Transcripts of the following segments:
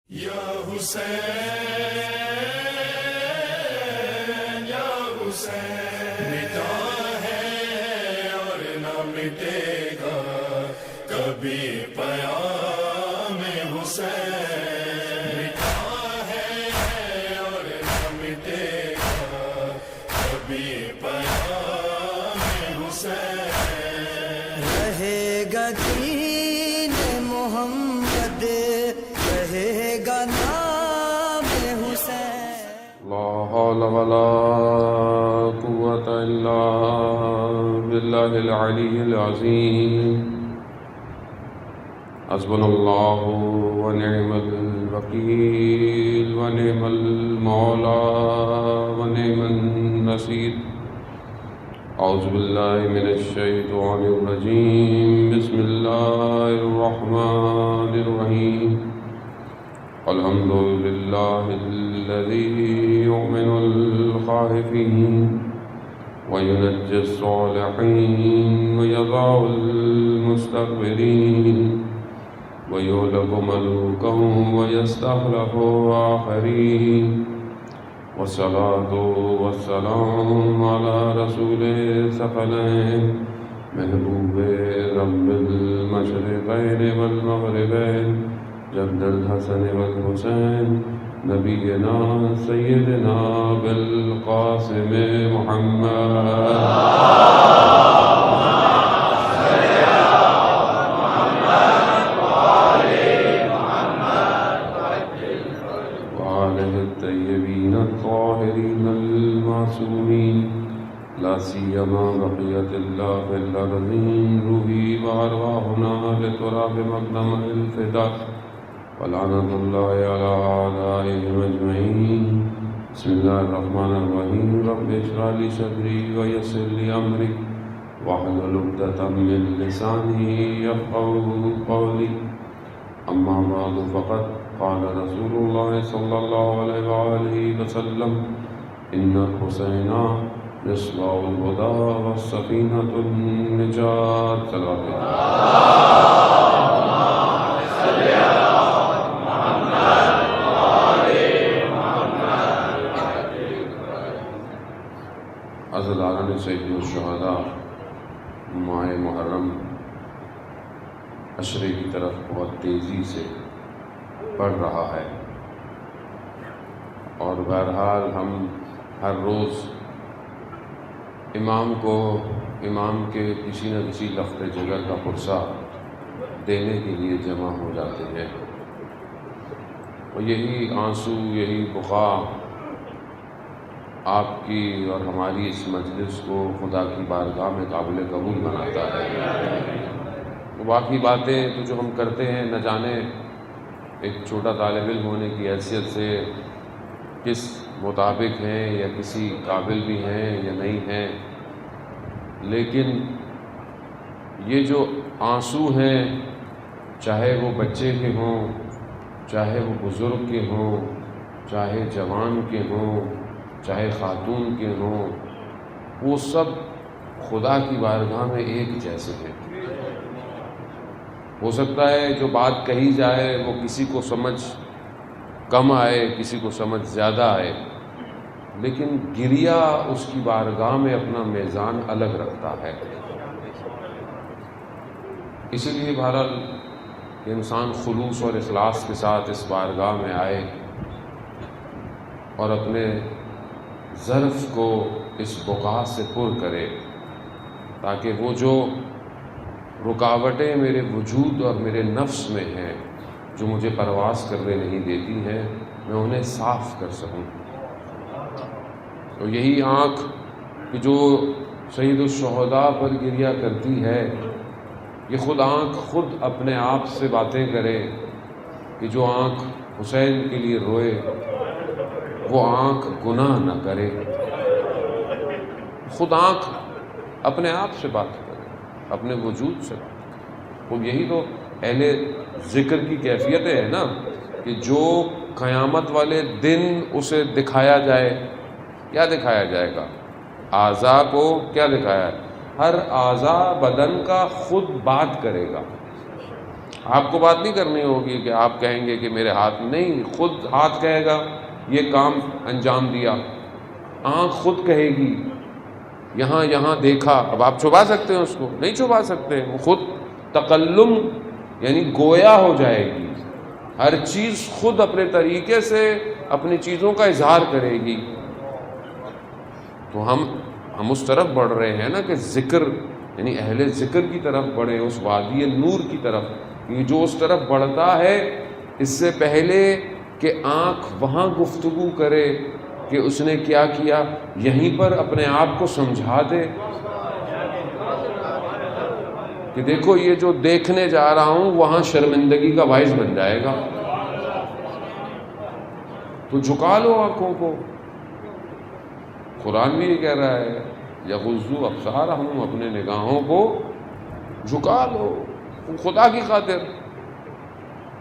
یا حسین یا حسین، مٹا ہے اور نہ مٹے گا کبھی پیام حسین، مٹا ہے اور نہ مٹے گا کبھی پیام حسین، رہے گا دین محمد، رہے گا نام حسین۔ لا حول ولا قوة إلا بالله العلي العظيم، حسبنا الله ونعم الوكيل ونعم المولى ونعم النصير۔ أعوذ بالله من الشيطان الرجيم، بسم الله الرحمن الرحيم۔ الحمد لله الذي يؤمن الخائفين وينجي الصالحين ويضع المستكبرين ويهلك ملوكهم ويستخلف آخرين، والصلاة والسلام على رسول الثقلين محبوب رب المشرقين والمغربين جد الحسن والحسين نبينا سيدنا بالقاسم محمد وآله الطيبين الطاهرين المعصومين، لا سيما بقية الله في الأرضين، روحي وأرواحنا لتراب مقدم الفداء، ولعنة الله على أعدائهم أجمعين۔ بسم الله الرحمن الرحيم، رب اشرح لي صدري ويسر لي أمري واحلل عقدة من لساني يفقهوا قولي، أما بعد فقد قال رسول الله صلى الله عليه وآله وسلم: إن الحسين مصباح الهدى والسفينة النجاة۔ صلوات عزیزان سید الشہداء، ماہ محرم عشرے کی طرف بہت تیزی سے بڑھ رہا ہے، اور بہرحال ہم ہر روز امام کو امام کے کسی نہ کسی لخت جگر کا پرسہ دینے کے لیے جمع ہو جاتے ہیں، اور یہی آنسو، یہی بقا آپ کی اور ہماری اس مجلس کو خدا کی بارگاہ میں قابل قبول بناتا ہے۔ باقی باتیں تو جو ہم کرتے ہیں نہ جانے ایک چھوٹا طالب علم ہونے کی حیثیت سے کس مطابق ہیں یا کسی قابل بھی ہیں یا نہیں ہیں، لیکن یہ جو آنسو ہیں، چاہے وہ بچے کے ہوں، چاہے وہ بزرگ کے ہوں، چاہے جوان کے ہوں، چاہے خاتون کے ہوں، وہ سب خدا کی بارگاہ میں ایک جیسے ہیں۔ ہو سکتا ہے جو بات کہی جائے وہ کسی کو سمجھ کم آئے، کسی کو سمجھ زیادہ آئے، لیکن گریہ اس کی بارگاہ میں اپنا میزان الگ رکھتا ہے۔ اسی لیے بہرحال انسان خلوص اور اخلاص کے ساتھ اس بارگاہ میں آئے اور اپنے ظرف کو اس بقا سے پر کرے، تاکہ وہ جو رکاوٹیں میرے وجود اور میرے نفس میں ہیں، جو مجھے پرواز کرنے نہیں دیتی ہیں، میں انہیں صاف کر سکوں۔ تو یہی آنکھ کہ جو سید الشہداء پر گریہ کرتی ہے، یہ خود آنکھ خود اپنے آپ سے باتیں کرے کہ جو آنکھ حسین کے لیے روئے وہ آنکھ گناہ نہ کرے۔ خود آنکھ اپنے آپ سے بات کرے، اپنے وجود سے بات کرے۔ خود یہی تو اہل ذکر کی کیفیتیں ہیں نا، کہ جو قیامت والے دن اسے دکھایا جائے، کیا دکھایا جائے گا؟ اعضاء کو کیا دکھایا ہے؟ ہر اعضاء بدن کا خود بات کرے گا، آپ کو بات نہیں کرنی ہوگی کہ آپ کہیں گے کہ میرے ہاتھ میں نہیں، خود ہاتھ کہے گا یہ کام انجام دیا، آنکھ خود کہے گی یہاں یہاں دیکھا۔ اب آپ چھپا سکتے ہیں اس کو؟ نہیں چھپا سکتے، وہ خود تکلم یعنی گویا ہو جائے گی، ہر چیز خود اپنے طریقے سے اپنی چیزوں کا اظہار کرے گی۔ تو ہم اس طرف بڑھ رہے ہیں نا کہ ذکر یعنی اہل ذکر کی طرف بڑھے، اس وادی نور کی طرف۔ یہ جو اس طرف بڑھتا ہے، اس سے پہلے کہ آنکھ وہاں گفتگو کرے کہ اس نے کیا کیا، یہیں پر اپنے آپ کو سمجھا دے کہ دیکھو یہ جو دیکھنے جا رہا ہوں وہاں شرمندگی کا باعث بن جائے گا، تو جھکا لو آنکھوں کو۔ قرآن بھی یہ کہہ رہا ہے یغضوا ابصارہم، اپنے نگاہوں کو جھکا لو خدا کی خاطر۔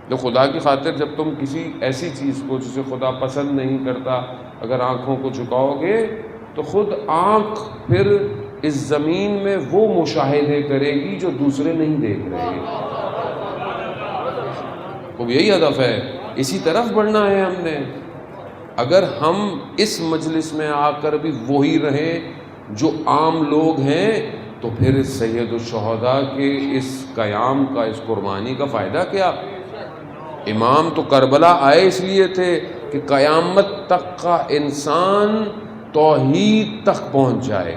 جو خدا کی خاطر جب تم کسی ایسی چیز کو جسے خدا پسند نہیں کرتا اگر آنکھوں کو جھکاؤ گے تو خود آنکھ پھر اس زمین میں وہ مشاہدے کرے گی جو دوسرے نہیں دیکھ رہے۔ اب یہی ہدف ہے، اسی طرف بڑھنا ہے ہم نے۔ اگر ہم اس مجلس میں آ کر بھی وہی رہیں جو عام لوگ ہیں تو پھر سید الشہداء کے اس قیام کا، اس قربانی کا فائدہ کیا؟ امام تو کربلا آئے اس لیے تھے کہ قیامت تک کا انسان توحید تک پہنچ جائے،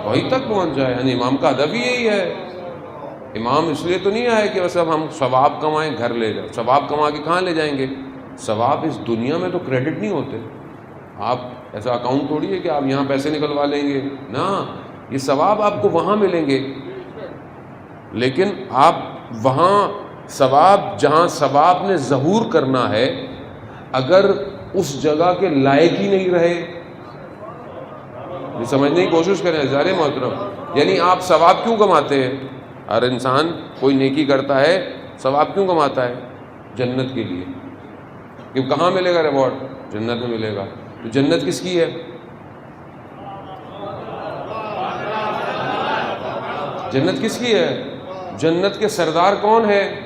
توحید تک پہنچ جائے، یعنی امام کا ہدف ہی یہی ہے۔ امام اس لیے تو نہیں آئے کہ بس اب ہم ثواب کمائیں گھر لے جائیں، ثواب کما کے کہاں لے جائیں گے؟ ثواب اس دنیا میں تو کریڈٹ نہیں ہوتے، آپ ایسا اکاؤنٹ تھوڑی ہے کہ آپ یہاں پیسے نکلوا لیں گے، نا، یہ ثواب آپ کو وہاں ملیں گے، لیکن آپ وہاں ثواب جہاں ثواب نے ظہور کرنا ہے اگر اس جگہ کے لائق ہی نہیں رہے، یہ سمجھنے کی کوشش کریں عزیزان محترم۔ یعنی آپ ثواب کیوں کماتے ہیں؟ ہر انسان کوئی نیکی کرتا ہے، ثواب کیوں کماتا ہے؟ جنت کے لیے، کہ کہاں ملے گا ریوارڈ؟ جنت میں ملے گا۔ تو جنت کس کی ہے؟ جنت کس کی ہے؟ جنت کے سردار کون ہے؟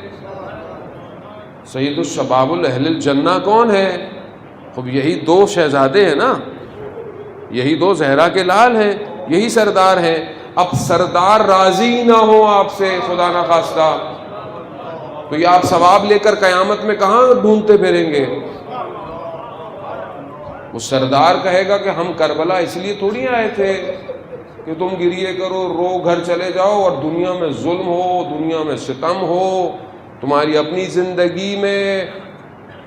سید الشباب الاہل الجنہ کون ہے؟ خب یہی دو شہزادے ہیں نا، یہی دو زہرا کے لال ہیں، یہی سردار ہیں۔ اب سردار راضی نہ ہو آپ سے خدا نہ خواستہ تو یہ آپ ثواب لے کر قیامت میں کہاں ڈھونڈتے پھریں گے؟ وہ سردار کہے گا کہ ہم کربلا اس لیے تھوڑی آئے تھے کہ تم گریے کرو، رو، گھر چلے جاؤ اور دنیا میں ظلم ہو، دنیا میں ستم ہو، تمہاری اپنی زندگی میں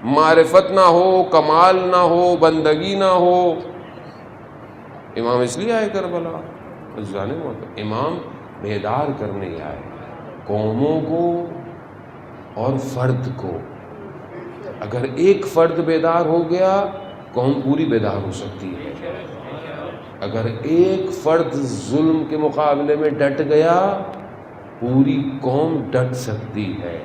معرفت نہ ہو، کمال نہ ہو، بندگی نہ ہو۔ امام اس لیے آئے کربلا، امام بیدار کرنے آئے قوموں کو اور فرد کو۔ اگر ایک فرد بیدار ہو گیا قوم پوری بیدار ہو سکتی ہے، اگر ایک فرد ظلم کے مقابلے میں ڈٹ گیا پوری قوم ڈٹ سکتی ہے،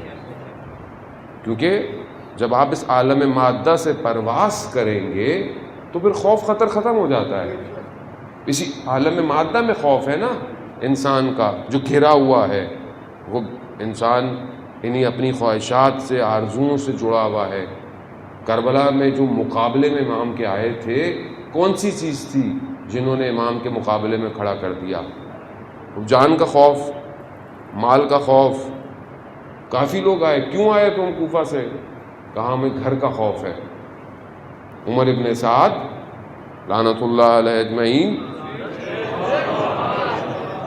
کیونکہ جب آپ اس عالم مادہ سے پرواز کریں گے تو پھر خوف خطر ختم ہو جاتا ہے۔ اسی عالم مادہ میں خوف ہے نا انسان کا جو گھرا ہوا ہے، وہ انسان انہیں اپنی خواہشات سے، آرزوؤں سے جڑا ہوا ہے۔ کربلا میں جو مقابلے میں امام کے آئے تھے، کون سی چیز تھی جنہوں نے امام کے مقابلے میں کھڑا کر دیا؟ جان کا خوف، مال کا خوف۔ کافی لوگ آئے، کیوں آئے تم کوفہ سے؟ کہا ہمیں گھر کا خوف ہے۔ عمر ابن سعد لعنت اللہ علیہ اجمعین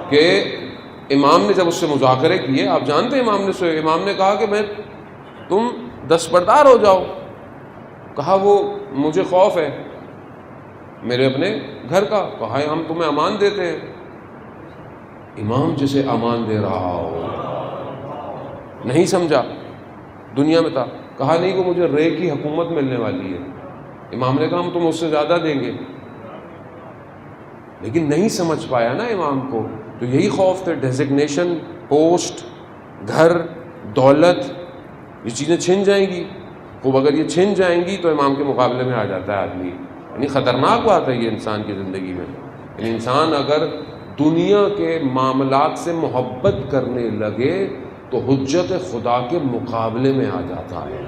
کہ امام نے جب اس سے مذاکرے کیے، آپ جانتے ہیں امام نے کہا کہ تم دستبردار ہو جاؤ۔ کہا وہ مجھے خوف ہے میرے اپنے گھر کا۔ کہا ہم تمہیں امان دیتے ہیں۔ امام جسے امان دے رہا ہو، نہیں سمجھا، دنیا میں تھا، کہا نہیں کہ مجھے رے کی حکومت ملنے والی ہے۔ امام نے کہا ہم تم اس سے زیادہ دیں گے، لیکن نہیں سمجھ پایا نا امام کو۔ تو یہی خوف تھے، ڈیزگنیشن، پوسٹ، گھر، دولت، یہ چیزیں چھن جائیں گی۔ خوب اگر یہ چھن جائیں گی تو امام کے مقابلے میں آ جاتا ہے آدمی۔ یعنی خطرناک بات ہے یہ انسان کی زندگی میں۔ یعنی انسان اگر دنیا کے معاملات سے محبت کرنے لگے تو تو حجت خدا کے مقابلے میں آ جاتا ہے۔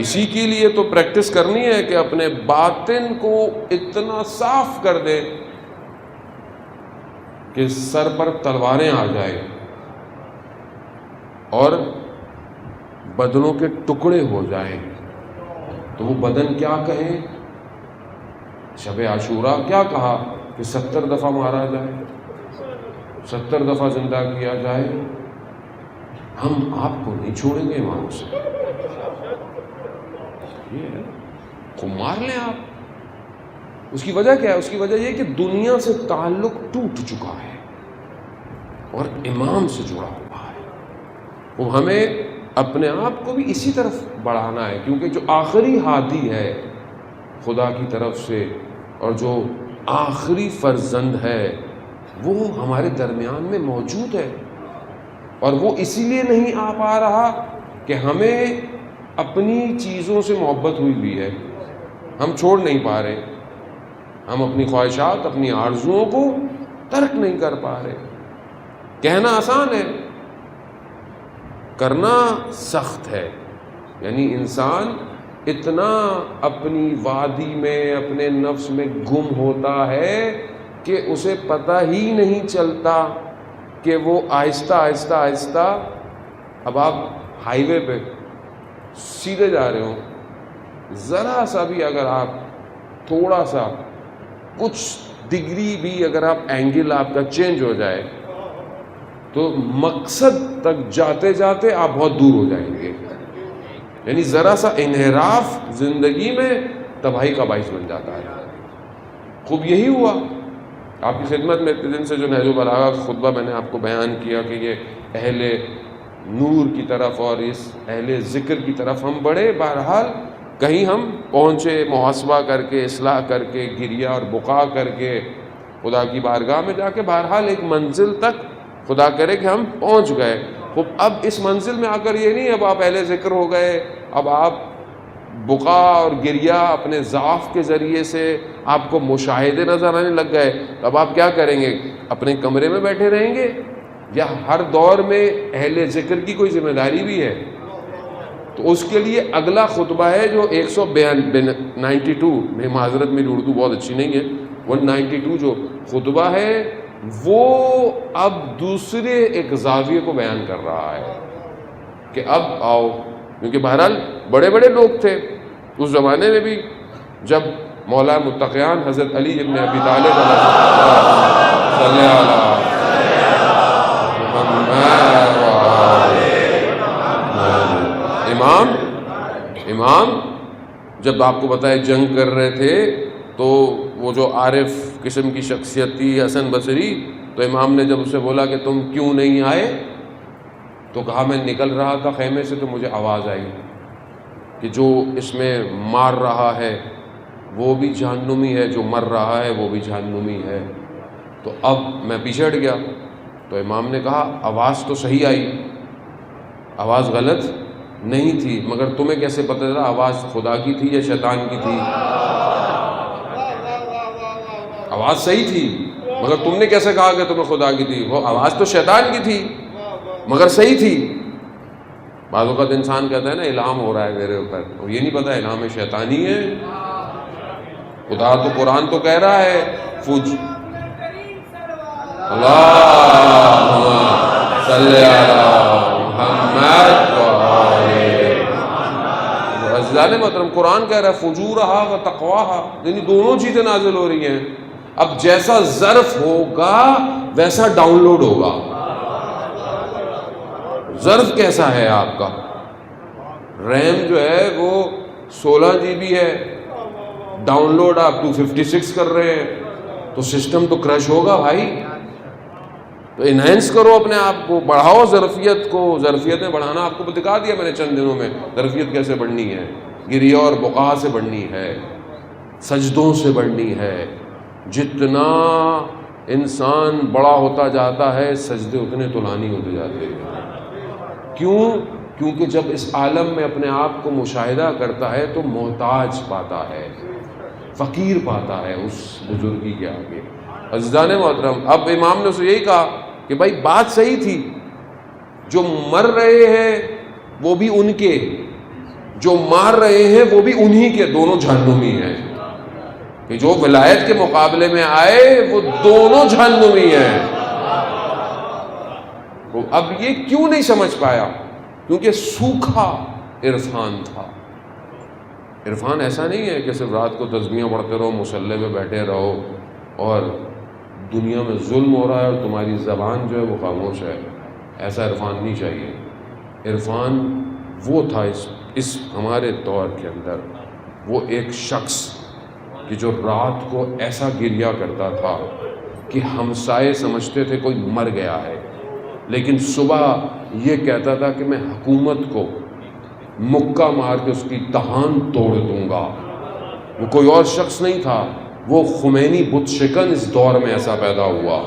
اسی کے لیے تو پریکٹس کرنی ہے کہ اپنے باطن کو اتنا صاف کر دے کہ سر پر تلواریں آ جائیں اور بدنوں کے ٹکڑے ہو جائیں، تو وہ بدن کیا کہیں؟ شب عاشورہ کیا کہا کہ 70 دفعہ مارا جائے، 70 دفعہ زندہ کیا جائے، ہم آپ کو نہیں چھوڑیں گے امام سے، یہ ہے کو مار لیں آپ۔ اس کی وجہ کیا ہے؟ اس کی وجہ یہ کہ دنیا سے تعلق ٹوٹ چکا ہے اور امام سے جڑا ہوا ہے۔ وہ ہمیں اپنے آپ کو بھی اسی طرف بڑھانا ہے، کیونکہ جو آخری ہادی ہے خدا کی طرف سے اور جو آخری فرزند ہے وہ ہمارے درمیان میں موجود ہے، اور وہ اسی لیے نہیں آ پا رہا کہ ہمیں اپنی چیزوں سے محبت ہوئی بھی ہے، ہم چھوڑ نہیں پا رہے، ہم اپنی خواہشات، اپنی آرزوؤں کو ترک نہیں کر پا رہے۔ کہنا آسان ہے، کرنا سخت ہے۔ یعنی انسان اتنا اپنی وادی میں، اپنے نفس میں گم ہوتا ہے کہ اسے پتہ ہی نہیں چلتا کہ وہ آہستہ آہستہ آہستہ، اب آپ ہائی وے پہ سیدھے جا رہے ہو، ذرا سا بھی اگر آپ تھوڑا سا کچھ ڈگری بھی اگر آپ اینگل آپ کا چینج ہو جائے تو مقصد تک جاتے جاتے آپ بہت دور ہو جائیں گے۔ یعنی ذرا سا انحراف زندگی میں تباہی کا باعث بن جاتا ہے۔ خوب یہی ہوا آپ کی خدمت میں اتنے دن سے جو نہج البلاغہ کا خطبہ میں نے آپ کو بیان کیا کہ یہ اہل نور کی طرف اور اس اہل ذکر کی طرف ہم بڑھے، بہرحال کہیں ہم پہنچے، محاسبہ کر کے، اصلاح کر کے، گریہ اور بقا کر کے خدا کی بارگاہ میں جا کے بہرحال ایک منزل تک خدا کرے کہ ہم پہنچ گئے۔ اب اس منزل میں آ کر یہ نہیں اب آپ اہل ذکر ہو گئے، اب آپ بقا اور گریہ اپنے ضعف کے ذریعے سے آپ کو مشاہدے نظر آنے لگ گئے، اب آپ کیا کریں گے؟ اپنے کمرے میں بیٹھے رہیں گے یا ہر دور میں اہل ذکر کی کوئی ذمہ داری بھی ہے؟ تو اس کے لیے اگلا خطبہ ہے جو 192 میں، معذرت میری اردو بہت اچھی نہیں ہے، 192 جو خطبہ ہے وہ اب دوسرے ایک زاویے کو بیان کر رہا ہے کہ اب آؤ، کیونکہ بہرحال بڑے بڑے لوگ تھے اس زمانے میں بھی، جب مولا متقیان حضرت علی ابن ابی طالب صلی اللہ امام جب آپ کو بتائے جنگ کر رہے تھے تو وہ جو عارف قسم کی شخصیت تھی حسن بصری، تو امام نے جب اسے بولا کہ تم کیوں نہیں آئے تو کہا میں نکل رہا تھا خیمے سے تو مجھے آواز آئی کہ جو اس میں مار رہا ہے وہ بھی جہنمی ہے، جو مر رہا ہے وہ بھی جہنمی ہے، تو اب میں پیچھے ہٹ گیا۔ تو امام نے کہا آواز تو صحیح آئی، آواز غلط نہیں تھی، مگر تمہیں کیسے پتہ چلا آواز خدا کی تھی یا شیطان کی تھی؟ آواز صحیح تھی مگر تم نے کیسے کہا کہ تمہیں خدا کی تھی؟ وہ آواز تو شیطان کی تھی مگر صحیح تھی۔ بعض اوقات انسان کہتا ہے نا الہام ہو رہا ہے میرے اوپر، اور یہ نہیں پتا الہام شیطانی ہے۔ خدا تو قرآن تو کہہ رہا ہے اللہم صلی علی محمد عزیزان محترم، قرآن کہہ رہا ہے فجورہا و تقواہا، یعنی دونوں چیزیں نازل ہو رہی ہیں۔ اب جیسا ظرف ہوگا ویسا ڈاؤن لوڈ ہوگا۔ ظرف کیسا ہے آپ کا؟ ریم جو ہے وہ 16 GB ہے، ڈاؤن لوڈ آپ 256 کر رہے ہیں، تو سسٹم تو کرش ہوگا بھائی۔ تو انہینس کرو اپنے آپ کو، بڑھاؤ ظرفیت کو۔ ظرفیتیں بڑھانا آپ کو دکھا دیا میں نے چند دنوں میں، ظرفیت کیسے بڑھنی ہے، گریہ اور بقا سے بڑھنی ہے، سجدوں سے بڑھنی ہے۔ جتنا انسان بڑا ہوتا جاتا ہے سجدے اتنے طولانی ہوتے جاتے ہیں۔ کیوں؟ کیونکہ جب اس عالم میں اپنے آپ کو مشاہدہ کرتا ہے تو محتاج پاتا ہے، فقیر پاتا ہے اس بزرگی کے آگے۔ عزیزان محترم، اب امام نے اسے یہی کہا کہ بھائی بات صحیح تھی جو مر رہے ہیں وہ بھی ان کے، جو مار رہے ہیں وہ بھی انہی کے، دونوں جہنمی ہیں. کہ جو ولایت کے مقابلے میں آئے وہ دونوں جہنمی ہیں. اب یہ کیوں نہیں سمجھ پایا؟ کیونکہ سوکھا عرفان تھا. عرفان ایسا نہیں ہے کہ صرف رات کو تسبیحاں پڑھتے رہو، مصلی پہ بیٹھے رہو اور دنیا میں ظلم ہو رہا ہے اور تمہاری زبان جو ہے وہ خاموش ہے. ایسا عرفان نہیں چاہیے. عرفان وہ تھا اس ہمارے دور کے اندر، وہ ایک شخص کہ جو رات کو ایسا گریا کرتا تھا کہ ہمسائے سمجھتے تھے کوئی مر گیا ہے، لیکن صبح یہ کہتا تھا کہ میں حکومت کو مکہ مار کے اس کی دہان توڑ دوں گا. وہ کوئی اور شخص نہیں تھا، وہ خمینی بت شکن اس دور میں ایسا پیدا ہوا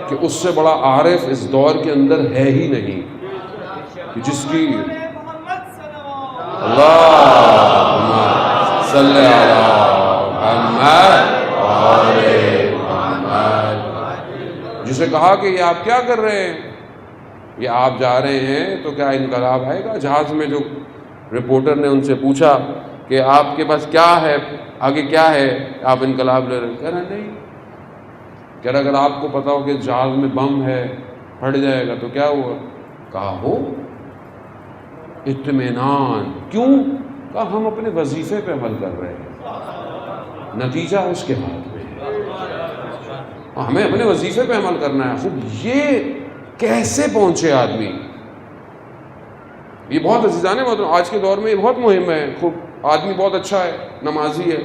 کہ اس سے بڑا عارف اس دور کے اندر ہے ہی نہیں، کہ جس کی اللہم صلی علی محمد محمد، جسے کہا کہ یہ آپ کیا کر رہے ہیں، یہ آپ جا رہے ہیں تو کیا انقلاب آئے گا؟ جہاز میں جو رپورٹر نے ان سے پوچھا کہ آپ کے پاس کیا ہے، آگے کیا ہے، آپ انقلاب لے رہے ہیں؟ کہہ رہے نہیں. کہہ رہا اگر آپ کو پتا ہو کہ جہاز میں بم ہے، پھٹ جائے گا تو کیا ہوا؟ کہا ہو اطمینان. کیوں؟ کہا ہم اپنے وظیفے پہ عمل کر رہے ہیں، نتیجہ اس کے ہاتھ میں ہے، ہمیں اپنے وظیفے پہ عمل کرنا ہے. خوب یہ کیسے پہنچے آدمی؟ یہ بہت عزیزان محترم آج کے دور میں یہ بہت مہم ہے. خوب آدمی بہت اچھا ہے، نمازی ہے،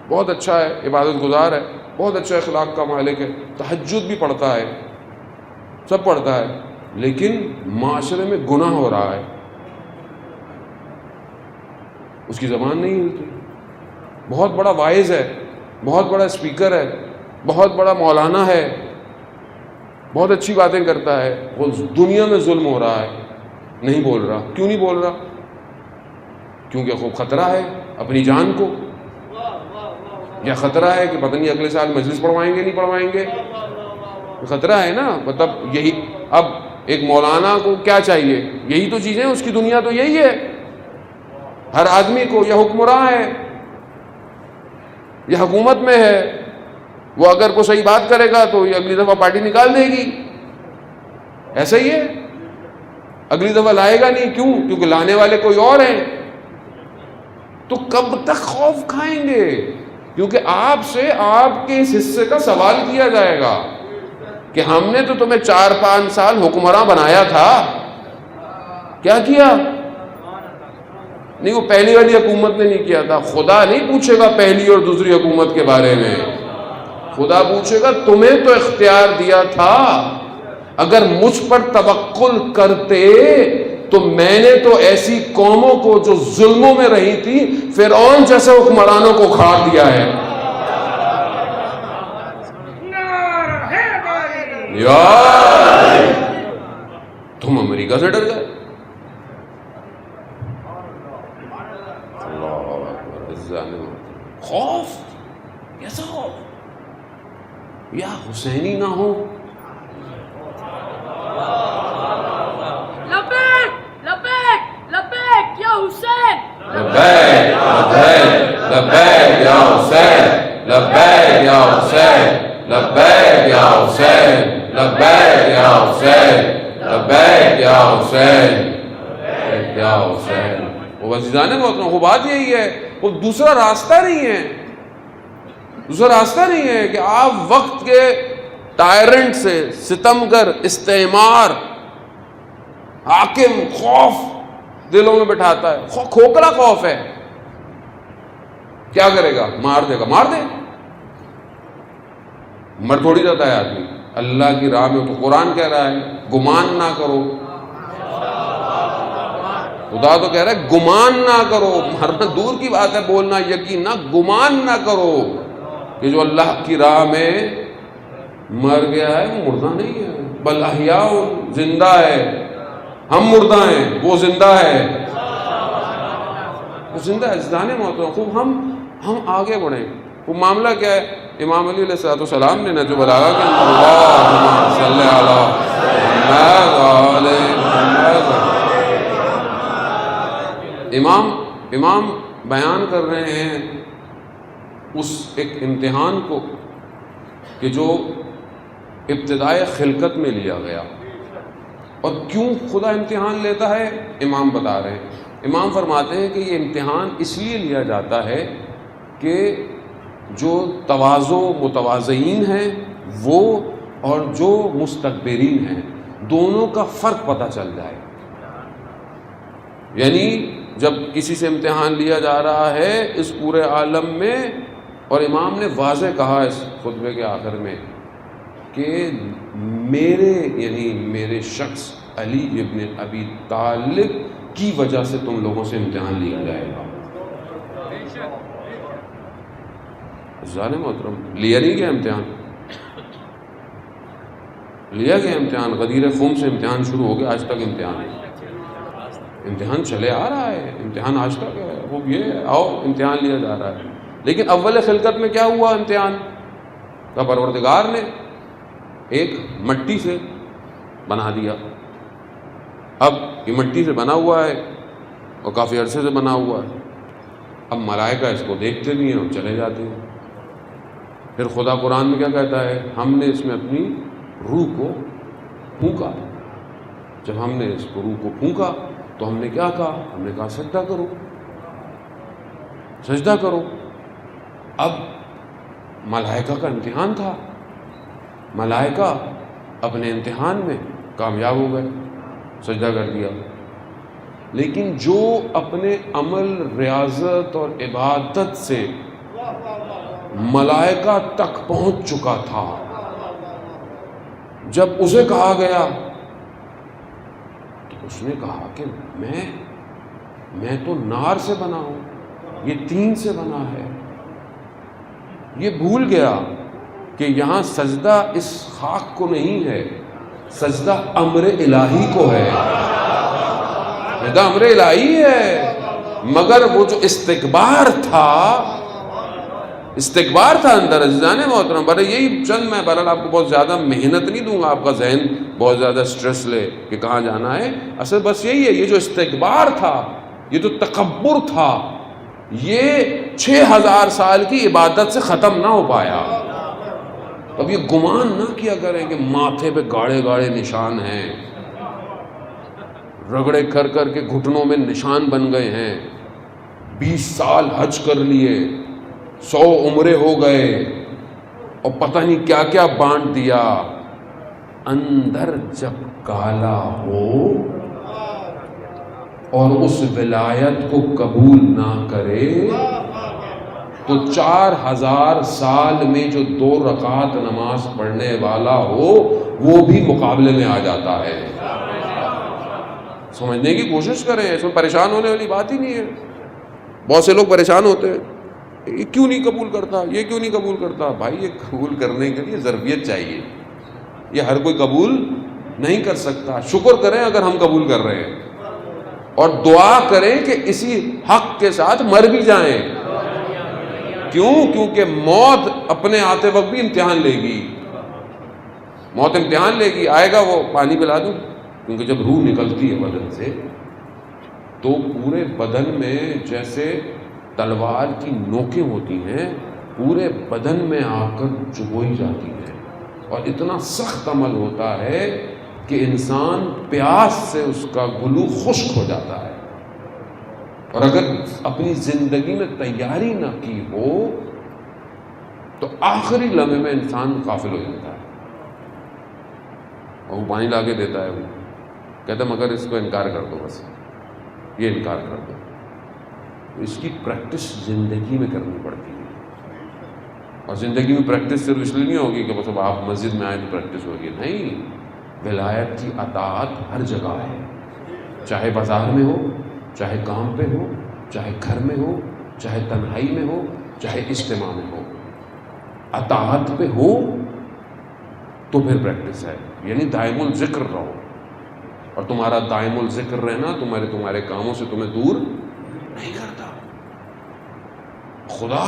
بہت اچھا ہے، عبادت گزار ہے، بہت اچھا اخلاق کا مالک ہے، تہجد بھی پڑھتا ہے، سب پڑھتا ہے، لیکن معاشرے میں گناہ ہو رہا ہے، اس کی زبان نہیں ہلتی. بہت بڑا واعظ ہے، بہت بڑا اسپیکر ہے، بہت بڑا مولانا ہے، بہت اچھی باتیں کرتا ہے، وہ دنیا میں ظلم ہو رہا ہے، نہیں بول رہا. کیوں نہیں بول رہا؟ کیونکہ خوب خطرہ ہے اپنی جان کو، یا خطرہ ہے کہ پتہ نہیں اگلے سال مجلس پڑھوائیں گے نہیں پڑھوائیں گے. خطرہ ہے نا. مطلب یہی اب ایک مولانا کو کیا چاہیے؟ یہی تو چیزیں، اس کی دنیا تو یہی ہے. ہر آدمی کو یہ حکمراں ہے، یہ حکومت میں ہے، وہ اگر کوئی صحیح بات کرے گا تو یہ اگلی دفعہ پارٹی نکال دے گی. ایسا ہی ہے، اگلی دفعہ لائے گا نہیں. کیوں؟ کیونکہ لانے والے کوئی اور ہیں. تو کب تک خوف کھائیں گے؟ کیونکہ آپ سے آپ کے اس حصے کا سوال کیا جائے گا کہ ہم نے تو تمہیں 4-5 سال حکمراں بنایا تھا، کیا کیا؟ نہیں، وہ پہلی والی حکومت نے نہیں کیا تھا. خدا نہیں پوچھے گا پہلی اور دوسری حکومت کے بارے میں، خدا پوچھے گا تمہیں تو اختیار دیا تھا، اگر مجھ پر توکل کرتے تو میں نے تو ایسی قوموں کو جو ظلموں میں رہی تھی، فرعون جیسے حکمرانوں کو کھاڑ دیا ہے. یار تم امریکہ سے ڈر گئے. خوف، کیسا خوف؟ یا حسینی نہ ہو. لبیک لبیک لبیک یا حسین، لبیک لبیک لبیک یا حسین، لبیک یا حسین، لبیک یا حسین، لبیک یا حسین، لبیک یا حسین، لبیک یا حسین. وہ عزیزان محترم وہ بات یہی ہے، وہ دوسرا راستہ نہیں ہے. دوسرا راستہ نہیں ہے کہ آپ وقت کے ٹائرنٹ سے، ستمگر، استعمار، حاکم خوف دلوں میں بٹھاتا ہے. کھوکھلا خوف ہے. کیا کرے گا؟ مار دے گا. مار دے، مر تھوڑی جاتا ہے آدمی اللہ کی راہ میں. تو قرآن کہہ رہا ہے گمان نہ کرو. خدا تو کہہ رہا ہے گمان نہ کرو. مرنا دور کی بات ہے، بولنا یقین نہ، گمان نہ کرو کہ جو اللہ کی راہ میں مر گیا ہے وہ مردہ نہیں ہے. بل احیاء، زندہ ہے. ہم مردہ ہیں، وہ زندہ ہے. وہ زندہ ہے. زندہ محترم خوب ہم آگے بڑھیں. وہ معاملہ کیا ہے؟ امام علی علیہ السلام نے نہج البلاغہ کے اندر اللہم صلی علی امام بیان کر رہے ہیں اس ایک امتحان کو کہ جو ابتدائے خلقت میں لیا گیا، اور کیوں خدا امتحان لیتا ہے امام بتا رہے ہیں۔ امام فرماتے ہیں کہ یہ امتحان اس لیے لیا جاتا ہے کہ جو تواضع متواضعین ہیں وہ اور جو مستکبرین ہیں دونوں کا فرق پتہ چل جائے۔ یعنی جب کسی سے امتحان لیا جا رہا ہے اس پورے عالم میں، اور امام نے واضح کہا اس خطبے کے آخر میں کہ میرے شخص علی ابن ابی طالب کی وجہ سے تم لوگوں سے امتحان لیا جائے گا۔ ظالم محترم، لیا نہیں گیا امتحان، لیا گیا امتحان۔ غدیر خم سے امتحان شروع ہو گیا، آج تک امتحان چلے آ رہا ہے، امتحان آج تک ہے، وہ یہ آؤ امتحان لیا جا رہا ہے۔ لیکن اول خلقت میں کیا ہوا؟ امتحان کا پروردگار نے ایک مٹی سے بنا دیا۔ اب یہ مٹی سے بنا ہوا ہے اور کافی عرصے سے بنا ہوا ہے۔ اب ملائکہ اس کو دیکھتے بھی ہیں اور چلے جاتے ہیں۔ پھر خدا قرآن میں کیا کہتا ہے؟ ہم نے اس میں اپنی روح کو پھونکا۔ جب ہم نے اس کو روح کو پھونکا تو ہم نے کیا کہا؟ ہم نے کہا سجدہ کرو، سجدہ کرو۔ اب ملائکہ کا امتحان تھا، ملائکہ اپنے امتحان میں کامیاب ہو گئے، سجدہ کر دیا۔ لیکن جو اپنے عمل، ریاضت اور عبادت سے ملائکہ تک پہنچ چکا تھا، جب اسے کہا گیا تو اس نے کہا کہ میں تو نار سے بنا ہوں، یہ طین سے بنا ہے۔ یہ بھول گیا کہ یہاں سجدہ اس خاک کو نہیں ہے، سجدہ امر الہی کو ہے، سجدہ امر الہی ہے۔ مگر وہ جو استکبار تھا اندر، عزیزان محترم، برے یہی چند میں بہرحال آپ کو بہت زیادہ محنت نہیں دوں گا، آپ کا ذہن بہت زیادہ سٹریس لے کہ کہاں جانا ہے۔ اصل بس یہی ہے، یہ جو استکبار تھا، یہ جو تکبر تھا، یہ 6000 سال کی عبادت سے ختم نہ ہو پایا۔ اب یہ گمان نہ کیا کریں کہ ماتھے پہ گاڑے گاڑے نشان ہیں، رگڑے کر کر کے گھٹنوں میں نشان بن گئے ہیں، 20 سال حج کر لیے، 100 عمرے ہو گئے اور پتہ نہیں کیا کیا بانٹ دیا۔ اندر جب کالا ہو اور اس ولایت کو قبول نہ کرے تو 4000 سال میں جو 2 رکعت نماز پڑھنے والا ہو وہ بھی مقابلے میں آ جاتا ہے۔ سمجھنے کی کوشش کریں، اس میں پریشان ہونے والی بات ہی نہیں ہے۔ بہت سے لوگ پریشان ہوتے ہیں، یہ کیوں نہیں قبول کرتا، یہ کیوں نہیں قبول کرتا۔ بھائی یہ قبول کرنے کے لیے ضرورت چاہیے، یہ ہر کوئی قبول نہیں کر سکتا۔ شکر کریں اگر ہم قبول کر رہے ہیں، اور دعا کریں کہ اسی حق کے ساتھ مر بھی جائیں۔ کیوں؟ کیونکہ موت اپنے آتے وقت بھی امتحان لے گی، موت امتحان لے گی۔ آئے گا وہ پانی پلا دوں، کیونکہ جب روح نکلتی ہے بدن سے تو پورے بدن میں جیسے تلوار کی نوکیں ہوتی ہیں، پورے بدن میں آ کر چبوئی جاتی ہیں، اور اتنا سخت عمل ہوتا ہے کہ انسان پیاس سے اس کا گلو خشک ہو جاتا ہے، اور اگر اپنی زندگی میں تیاری نہ کی ہو تو آخری لمحے میں انسان غافل ہو جاتا ہے، اور وہ پانی لا کے دیتا ہے، وہ کہتا ہے مگر اس کو انکار کر دو، بس یہ انکار کر دو۔ اس کی پریکٹس زندگی میں کرنی پڑتی ہے، اور زندگی میں پریکٹس صرف اس لیے نہیں ہوگی کہ بس اب آپ مسجد میں آئیں تو پریکٹس ہوگی، نہیں، ولایت کی اطاعت ہر جگہ ہے، چاہے بازار میں ہو، چاہے کام پہ ہو، چاہے گھر میں ہو، چاہے تنہائی میں ہو، چاہے اجتماع میں ہو، اطاعت پہ ہو تو پھر پریکٹس ہے۔ یعنی دائم الذکر رہو، اور تمہارا دائم الذکر رہنا تمہارے کاموں سے تمہیں دور نہیں کرتا۔ خدا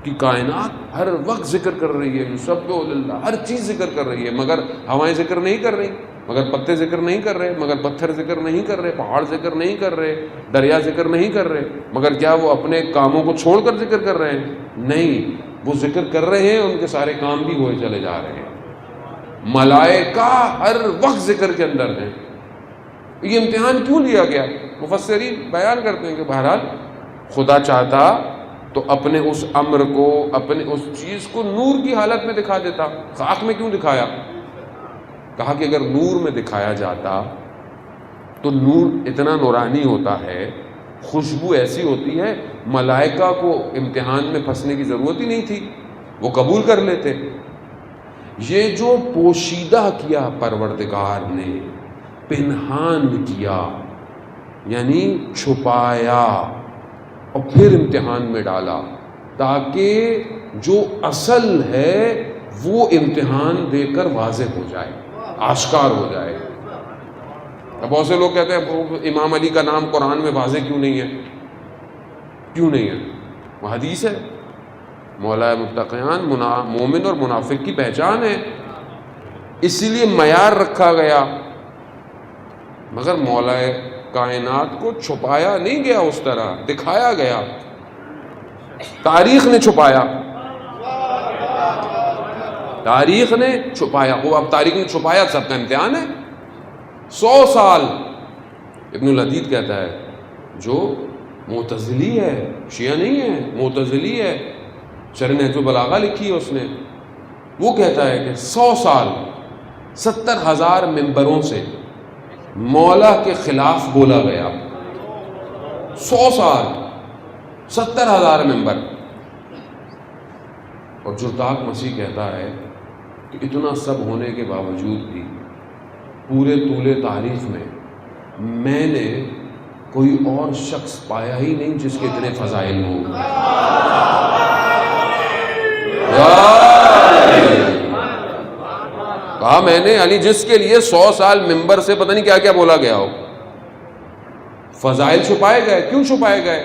کی کائنات ہر وقت ذکر کر رہی ہے، یسبح للہ، ہر چیز ذکر کر رہی ہے، مگر ہوائیں ذکر نہیں کر رہی۔ مگر پتے ذکر نہیں کر رہے، مگر پتھر ذکر نہیں کر رہے، پہاڑ ذکر نہیں کر رہے، دریا ذکر نہیں کر رہے، مگر کیا وہ اپنے کاموں کو چھوڑ کر ذکر کر رہے ہیں؟ نہیں، وہ ذکر کر رہے ہیں، ان کے سارے کام بھی ہوئے چلے جا رہے ہیں۔ ملائکہ ہر وقت ذکر کے اندر ہیں۔ یہ امتحان کیوں لیا گیا؟ مفسرین بیان کرتے ہیں کہ بہرحال خدا چاہتا تو اپنے اس امر کو، اپنے اس چیز کو نور کی حالت میں دکھا دیتا۔ خاک میں کیوں دکھایا؟ کہا کہ اگر نور میں دکھایا جاتا تو نور اتنا نورانی ہوتا ہے، خوشبو ایسی ہوتی ہے، ملائکہ کو امتحان میں پھنسنے کی ضرورت ہی نہیں تھی، وہ قبول کر لیتے۔ یہ جو پوشیدہ کیا پروردگار نے، پنہان کیا یعنی چھپایا اور پھر امتحان میں ڈالا، تاکہ جو اصل ہے وہ امتحان دے کر واضح ہو جائے، آشکار ہو جائے۔ اب بہت سے لوگ کہتے ہیں امام علی کا نام قرآن میں واضح کیوں نہیں ہے؟ کیوں نہیں ہے؟ وہ حدیث ہے، مولا متقیان مومن اور منافق کی پہچان ہے، اسی لیے معیار رکھا گیا، مگر مولا کائنات کو چھپایا نہیں گیا، اس طرح دکھایا گیا۔ تاریخ نے چھپایا، تاریخ نے چھپایا، وہ اب تاریخ نے چھپایا، سب کا امتحان ہے۔ 100 سال ابن الحدید کہتا ہے، جو معتزلی ہے، شیعہ نہیں ہے، معتزلی ہے، شرح نہج البلاغہ لکھی ہے اس نے، وہ کہتا ہے کہ 100 سال 70,000 ممبروں سے مولا کے خلاف بولا گیا۔ 100 سال 70,000 ممبر، اور جرتاق مسیح کہتا ہے کہ اتنا سب ہونے کے باوجود بھی پورے طول تاریخ میں نے کوئی اور شخص پایا ہی نہیں جس کے اتنے فضائل ہوں۔ کہا میں نے علی جس کے لیے 100 سال ممبر سے پتہ نہیں کیا کیا بولا گیا ہو، فضائل چھپائے گئے۔ کیوں چھپائے گئے؟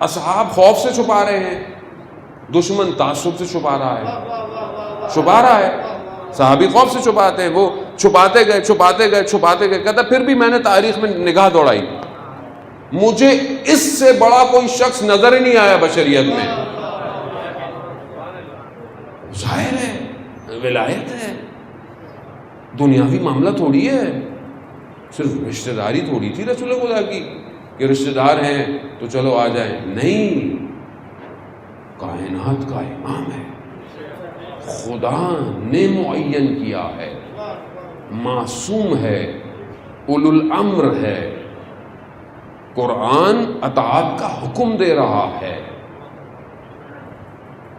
اصحاب خوف سے چھپا رہے ہیں، دشمن تعصب سے چھپا رہا ہے، صحابی خوف سے چھپاتے ہیں، وہ چھپاتے گئے، کہتا پھر بھی میں نے تاریخ میں نگاہ دوڑائی، مجھے اس سے بڑا کوئی شخص نظر ہی نہیں آیا بشریت میں۔ ظاہر ہے ولایت ہے، دنیاوی معاملہ تھوڑی ہے، صرف رشتہ داری تھوڑی تھی رسول خدا کی کہ رشتہ دار ہیں تو چلو آ جائیں، نہیں، کائنات کا امام ہے، خدا نے معین کیا ہے، معصوم ہے، اولو الامر ہے، قرآن اطاعت کا حکم دے رہا ہے،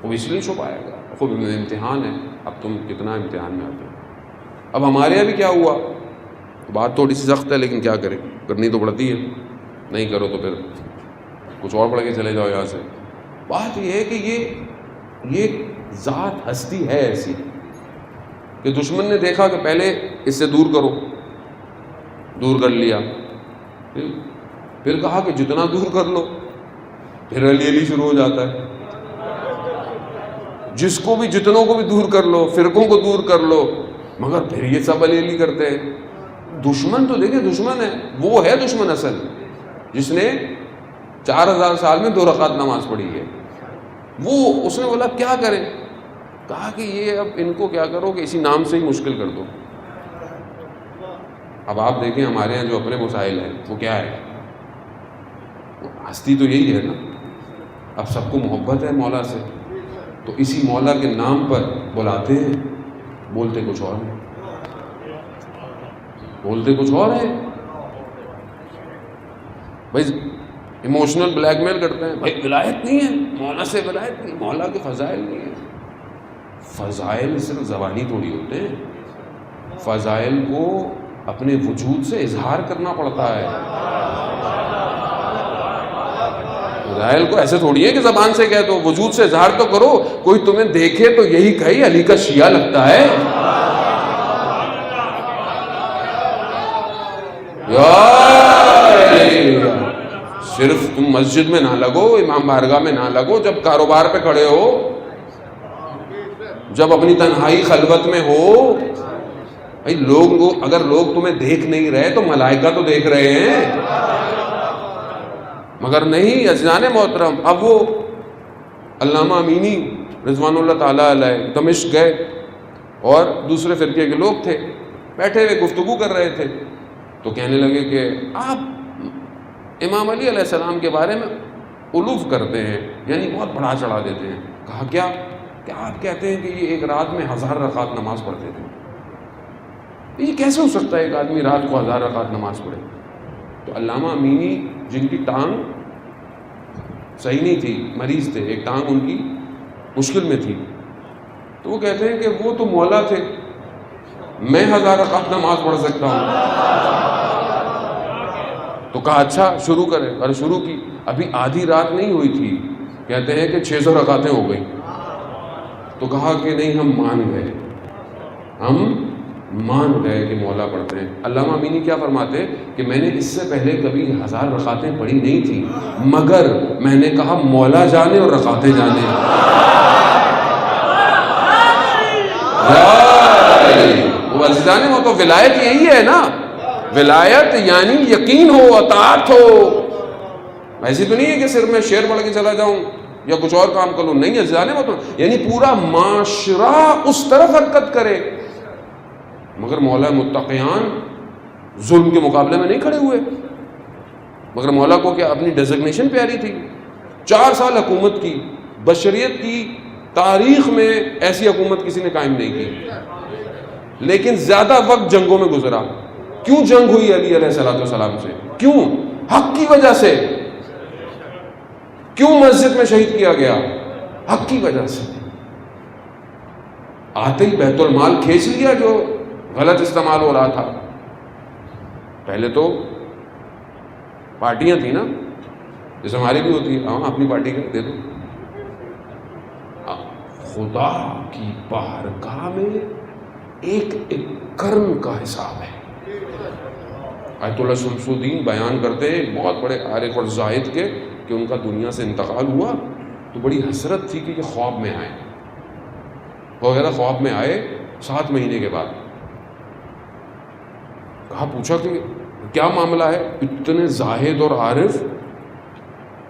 وہ اس لیے چھپایا گیا۔ خوب امتحان ہے، اب تم کتنا امتحان میں آتے ہو۔ اب ہمارے یہاں بھی کیا ہوا، بات تھوڑی سی سخت ہے لیکن کیا کریں، کرنی تو پڑتی ہے، نہیں کرو تو پھر کچھ اور پڑھ کے چلے جاؤ یہاں سے۔ بات یہ ہے کہ یہ ذات ہستی ہے ایسی کہ دشمن نے دیکھا کہ پہلے اس سے دور کرو، دور کر لیا، پھر کہا کہ جتنا دور کر لو، پھر علی شروع ہو جاتا ہے، جس کو بھی جتنوں کو بھی دور کر لو، فرقوں کو دور کر لو، مگر پھر یہ سب علی کرتے ہیں۔ دشمن تو دیکھیں دشمن ہے، وہ ہے دشمن اصل، جس نے 4000 سال میں 2 رکعت نماز پڑھی ہے، وہ اس نے بولا کیا کریں، کہا کہ یہ اب ان کو کیا کرو کہ اسی نام سے ہی مشکل کر دو۔ اب آپ دیکھیں ہمارے یہاں جو اپنے مسائل ہیں وہ کیا ہے، ہستی تو یہی ہے نا، اب سب کو محبت ہے مولا سے، تو اسی مولا کے نام پر بلاتے ہیں، بولتے کچھ اور ہیں، بھائی ایموشنل بلیک میل کرتے ہیں، بھائی ولایت نہیں ہے، مولا سے ولایت نہیں، مولا کے فضائل نہیں ہے۔ فضائل صرف زبانی تھوڑی ہوتے ہیں، فضائل کو اپنے وجود سے اظہار کرنا پڑتا ہے، فضائل کو ایسے تھوڑی ہے کہ زبان سے کہہ دو، وجود سے اظہار تو کرو، کوئی تمہیں دیکھے تو یہی کہے علی کا شیعہ لگتا ہے۔ صرف تم مسجد میں نہ لگو، امام بارگاہ میں نہ لگو، جب کاروبار پہ کھڑے ہو، جب اپنی تنہائی خلوت میں ہو، بھائی اگر لوگ تمہیں دیکھ نہیں رہے تو ملائکہ تو دیکھ رہے ہیں، مگر نہیں عزیزان محترم. اب وہ علامہ امینی رضوان اللہ تعالیٰ علیہ دمشق گئے اور دوسرے فرقے کے لوگ تھے بیٹھے ہوئے گفتگو کر رہے تھے، تو کہنے لگے کہ آپ امام علی علیہ السلام کے بارے میں الوف کرتے ہیں، یعنی بہت بڑا چڑھا دیتے ہیں. کہا کیا آپ کہتے ہیں کہ یہ ایک رات میں 1000 رکعت نماز پڑھتے تھے؟ یہ کیسے ہو سکتا ہے ایک آدمی رات کو 1000 رکعت نماز پڑھے؟ تو علامہ امینی جن کی ٹانگ صحیح نہیں تھی، مریض تھے، ایک ٹانگ ان کی مشکل میں تھی، تو وہ کہتے ہیں کہ وہ تو مولا تھے، میں 1000 رکعت نماز پڑھ سکتا ہوں. تو کہا اچھا شروع کریں، اور شروع کی. ابھی آدھی رات نہیں ہوئی تھی، کہتے ہیں کہ 600 رکعتیں ہو گئی. تو کہا کہ نہیں، ہم مان گئے کہ مولا پڑھتے ہیں. علامہ امینی کیا فرماتے کہ میں نے اس سے پہلے کبھی 1000 رکعتیں پڑھی نہیں تھی، مگر میں نے کہا مولا جانے اور رکعتیں جانے. وہ عزیزان وہ تو ولایت یہی ہے نا، ولایت یعنی یقین ہو، اطاعت ہو. ایسی تو نہیں ہے کہ صرف میں شعر پڑھ کے چلا جاؤں یا کچھ اور کام کروں، نہیں عزیزان وہ تو یعنی پورا معاشرہ اس طرف حرکت کرے. مگر مولا متقیان ظلم کے مقابلے میں نہیں کھڑے ہوئے. مگر مولا کو کیا اپنی ڈیزگنیشن پیاری تھی. 4 سال حکومت کی، بشریت کی تاریخ میں ایسی حکومت کسی نے قائم نہیں کی، لیکن زیادہ وقت جنگوں میں گزرا. کیوں جنگ ہوئی علی علیہ السلام سے؟ کیوں؟ حق کی وجہ سے. کیوں مسجد میں شہید کیا گیا؟ حق کی وجہ سے. آتے ہی بیت المال کھینچ لیا جو غلط استعمال ہو رہا تھا. پہلے تو پارٹیاں تھیں نا، جیسے ہماری بھی ہوتی ہے، ہاں اپنی پارٹی کا دے دو. خدا کی بارگاہ میں ایک کرن کا حساب ہے. آیت اللہ شمس الدین بیان کرتے ہیں بہت بڑے عارف اور زاہد کے کہ ان کا دنیا سے انتقال ہوا تو بڑی حسرت تھی کہ یہ خواب میں آئے وغیرہ. خواب میں آئے 7 مہینے کے بعد. کہا پوچھا کہ کیا معاملہ ہے، اتنے زاہد اور عارف.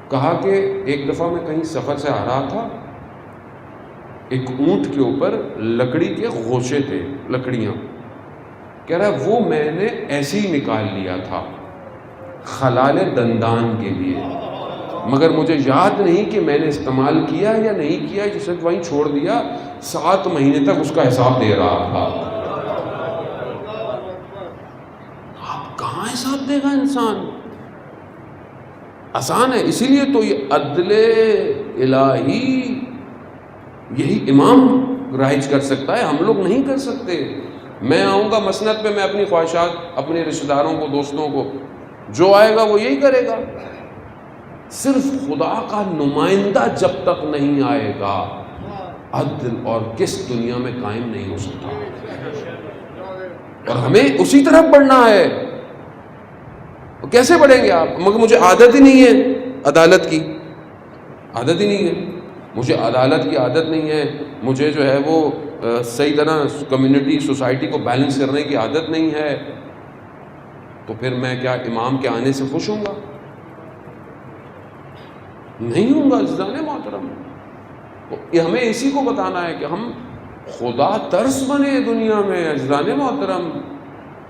کہا کہ ایک دفعہ میں کہیں سفر سے آ رہا تھا، ایک اونٹ کے اوپر لکڑی کے گوشے تھے، لکڑیاں. کہہ رہا وہ میں نے ایسے ہی نکال لیا تھا خلال دندان کے لیے، مگر مجھے یاد نہیں کہ میں نے استعمال کیا یا نہیں کیا، جسے وہیں چھوڑ دیا. 7 مہینے تک اس کا حساب دے رہا تھا. آپ کہاں حساب دے گا انسان؟ آسان ہے. اسی لیے تو یہ عدل الہی یہی امام رائج کر سکتا ہے، ہم لوگ نہیں کر سکتے. میں آؤں گا مسند پہ، میں اپنی خواہشات اپنے رشتہ داروں کو، دوستوں کو، جو آئے گا وہ یہی کرے گا. صرف خدا کا نمائندہ جب تک نہیں آئے گا عدل اور کس دنیا میں قائم نہیں ہو سکتا. اور ہمیں اسی طرف بڑھنا ہے. کیسے بڑھیں گے آپ؟ مگر مجھے عادت ہی نہیں ہے عدالت کی، عادت ہی نہیں ہے. مجھے عدالت کی عادت نہیں ہے، مجھے جو ہے وہ صحیح طرح کمیونٹی سوسائٹی کو بیلنس کرنے کی عادت نہیں ہے. تو پھر میں کیا امام کے آنے سے خوش ہوں گا؟ نہیں ہوں گا. عزیزان محترم، یہ ہمیں اسی کو بتانا ہے کہ ہم خدا ترس بنے دنیا میں. عزیزان محترم،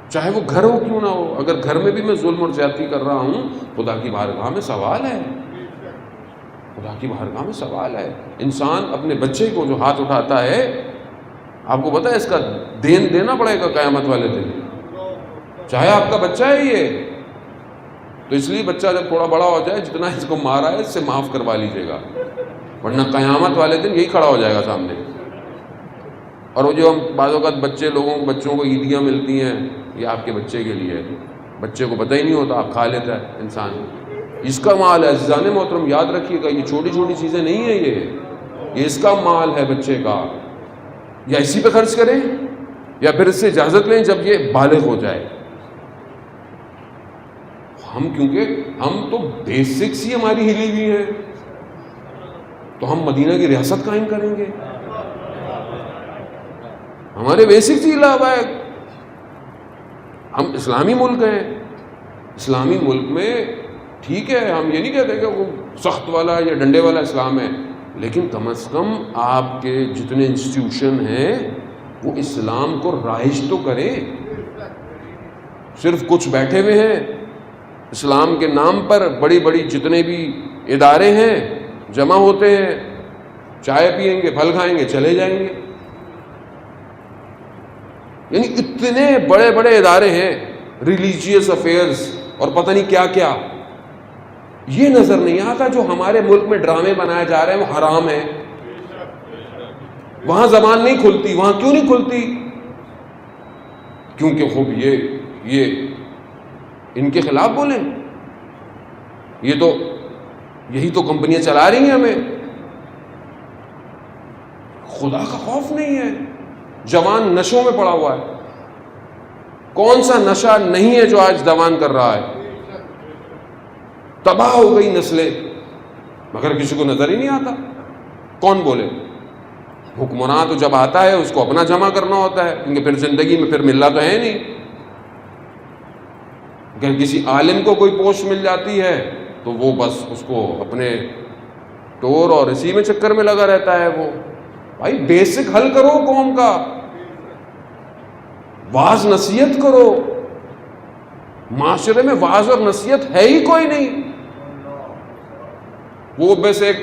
چاہے وہ گھر ہو کیوں نہ ہو، اگر گھر میں بھی میں ظلم اور زیادتی کر رہا ہوں، خدا کی بارگاہ میں سوال ہے. خدا کی بارگاہ میں سوال ہے. انسان اپنے بچے کو جو ہاتھ اٹھاتا ہے، آپ کو پتہ ہے اس کا دین دینا پڑے گا قیامت والے دن. چاہے آپ کا بچہ ہے یہ، تو اس لیے بچہ جب تھوڑا بڑا ہو جائے، جتنا اس کو مارا ہے اس سے معاف کروا لیجیے گا، ورنہ قیامت والے دن یہی کھڑا ہو جائے گا سامنے. اور وہ جو ہم بعض اوقات بچوں کو عیدیاں ملتی ہیں، یہ آپ کے بچے کے لیے، بچے کو پتہ ہی نہیں ہوتا، آپ کھا لیتا ہے انسان. اس کا مال ہے. عزیزان محترم یاد رکھیے گا، یہ چھوٹی چھوٹی چیزیں نہیں ہیں، یہ اس کا مال ہے بچے کا. یا اسی پہ خرچ کریں یا پھر اس سے اجازت لیں جب یہ بالغ ہو جائے. کیونکہ ہم تو بیسکس ہی ہماری ہلی ہوئی ہیں، تو ہم مدینہ کی ریاست قائم کریں گے؟ ہمارے بیسکس ہی ہلا ہوا ہے. ہم اسلامی ملک ہیں، اسلامی ملک میں ٹھیک ہے، ہم یہ نہیں کہتے کہ وہ سخت والا یا ڈنڈے والا اسلام ہے، لیکن کم از کم آپ کے جتنے انسٹیٹیوشن ہیں وہ اسلام کو رائج تو کریں. صرف کچھ بیٹھے ہوئے ہیں اسلام کے نام پر، بڑی بڑی جتنے بھی ادارے ہیں جمع ہوتے ہیں، چائے پیئیں گے، پھل کھائیں گے، چلے جائیں گے. یعنی اتنے بڑے بڑے ادارے ہیں، ریلیجیس افیئرز اور پتہ نہیں کیا کیا. یہ نظر نہیں آتا جو ہمارے ملک میں ڈرامے بنائے جا رہے ہیں وہ حرام ہیں. وہاں زبان نہیں کھلتی. وہاں کیوں نہیں کھلتی؟ کیونکہ خوب یہ ان کے خلاف بولیں. یہ تو یہی تو کمپنیاں چلا رہی ہیں ہمیں. خدا کا خوف نہیں ہے. جوان نشوں میں پڑا ہوا ہے. کون سا نشہ نہیں ہے جو آج جوان کر رہا ہے؟ تباہ ہو گئی نسلیں، مگر کسی کو نظر ہی نہیں آتا. کون بولے؟ حکمراں تو جب آتا ہے اس کو اپنا جمع کرنا ہوتا ہے، کیونکہ پھر زندگی میں پھر ملنا تو ہے نہیں. اگر کسی عالم کو کوئی پوسٹ مل جاتی ہے تو وہ بس اس کو اپنے ٹور اور اسی میں چکر میں لگا رہتا ہے. وہ بھائی بیسک حل کرو قوم کا، واعظ نصیحت کرو. معاشرے میں واعظ اور نصیحت ہے ہی کوئی نہیں. وہ بس ایک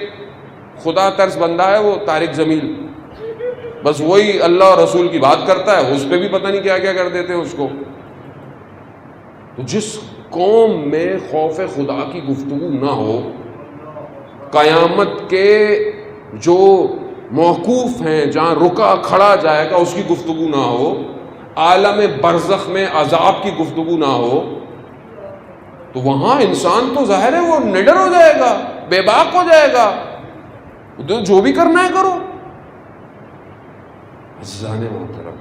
خدا ترس بندہ ہے وہ طارق جمیل، بس وہی اللہ اور رسول کی بات کرتا ہے، اس پہ بھی پتہ نہیں کیا کیا کر دیتے ہیں اس کو. تو جس قوم میں خوف خدا کی گفتگو نہ ہو، قیامت کے جو موقوف ہیں جہاں رکا کھڑا جائے گا اس کی گفتگو نہ ہو، عالم برزخ میں عذاب کی گفتگو نہ ہو، تو وہاں انسان تو ظاہر ہے وہ نڈر ہو جائے گا، بے باک ہو جائے گا. جو بھی کرنا ہے کرو. عزیزان محترم،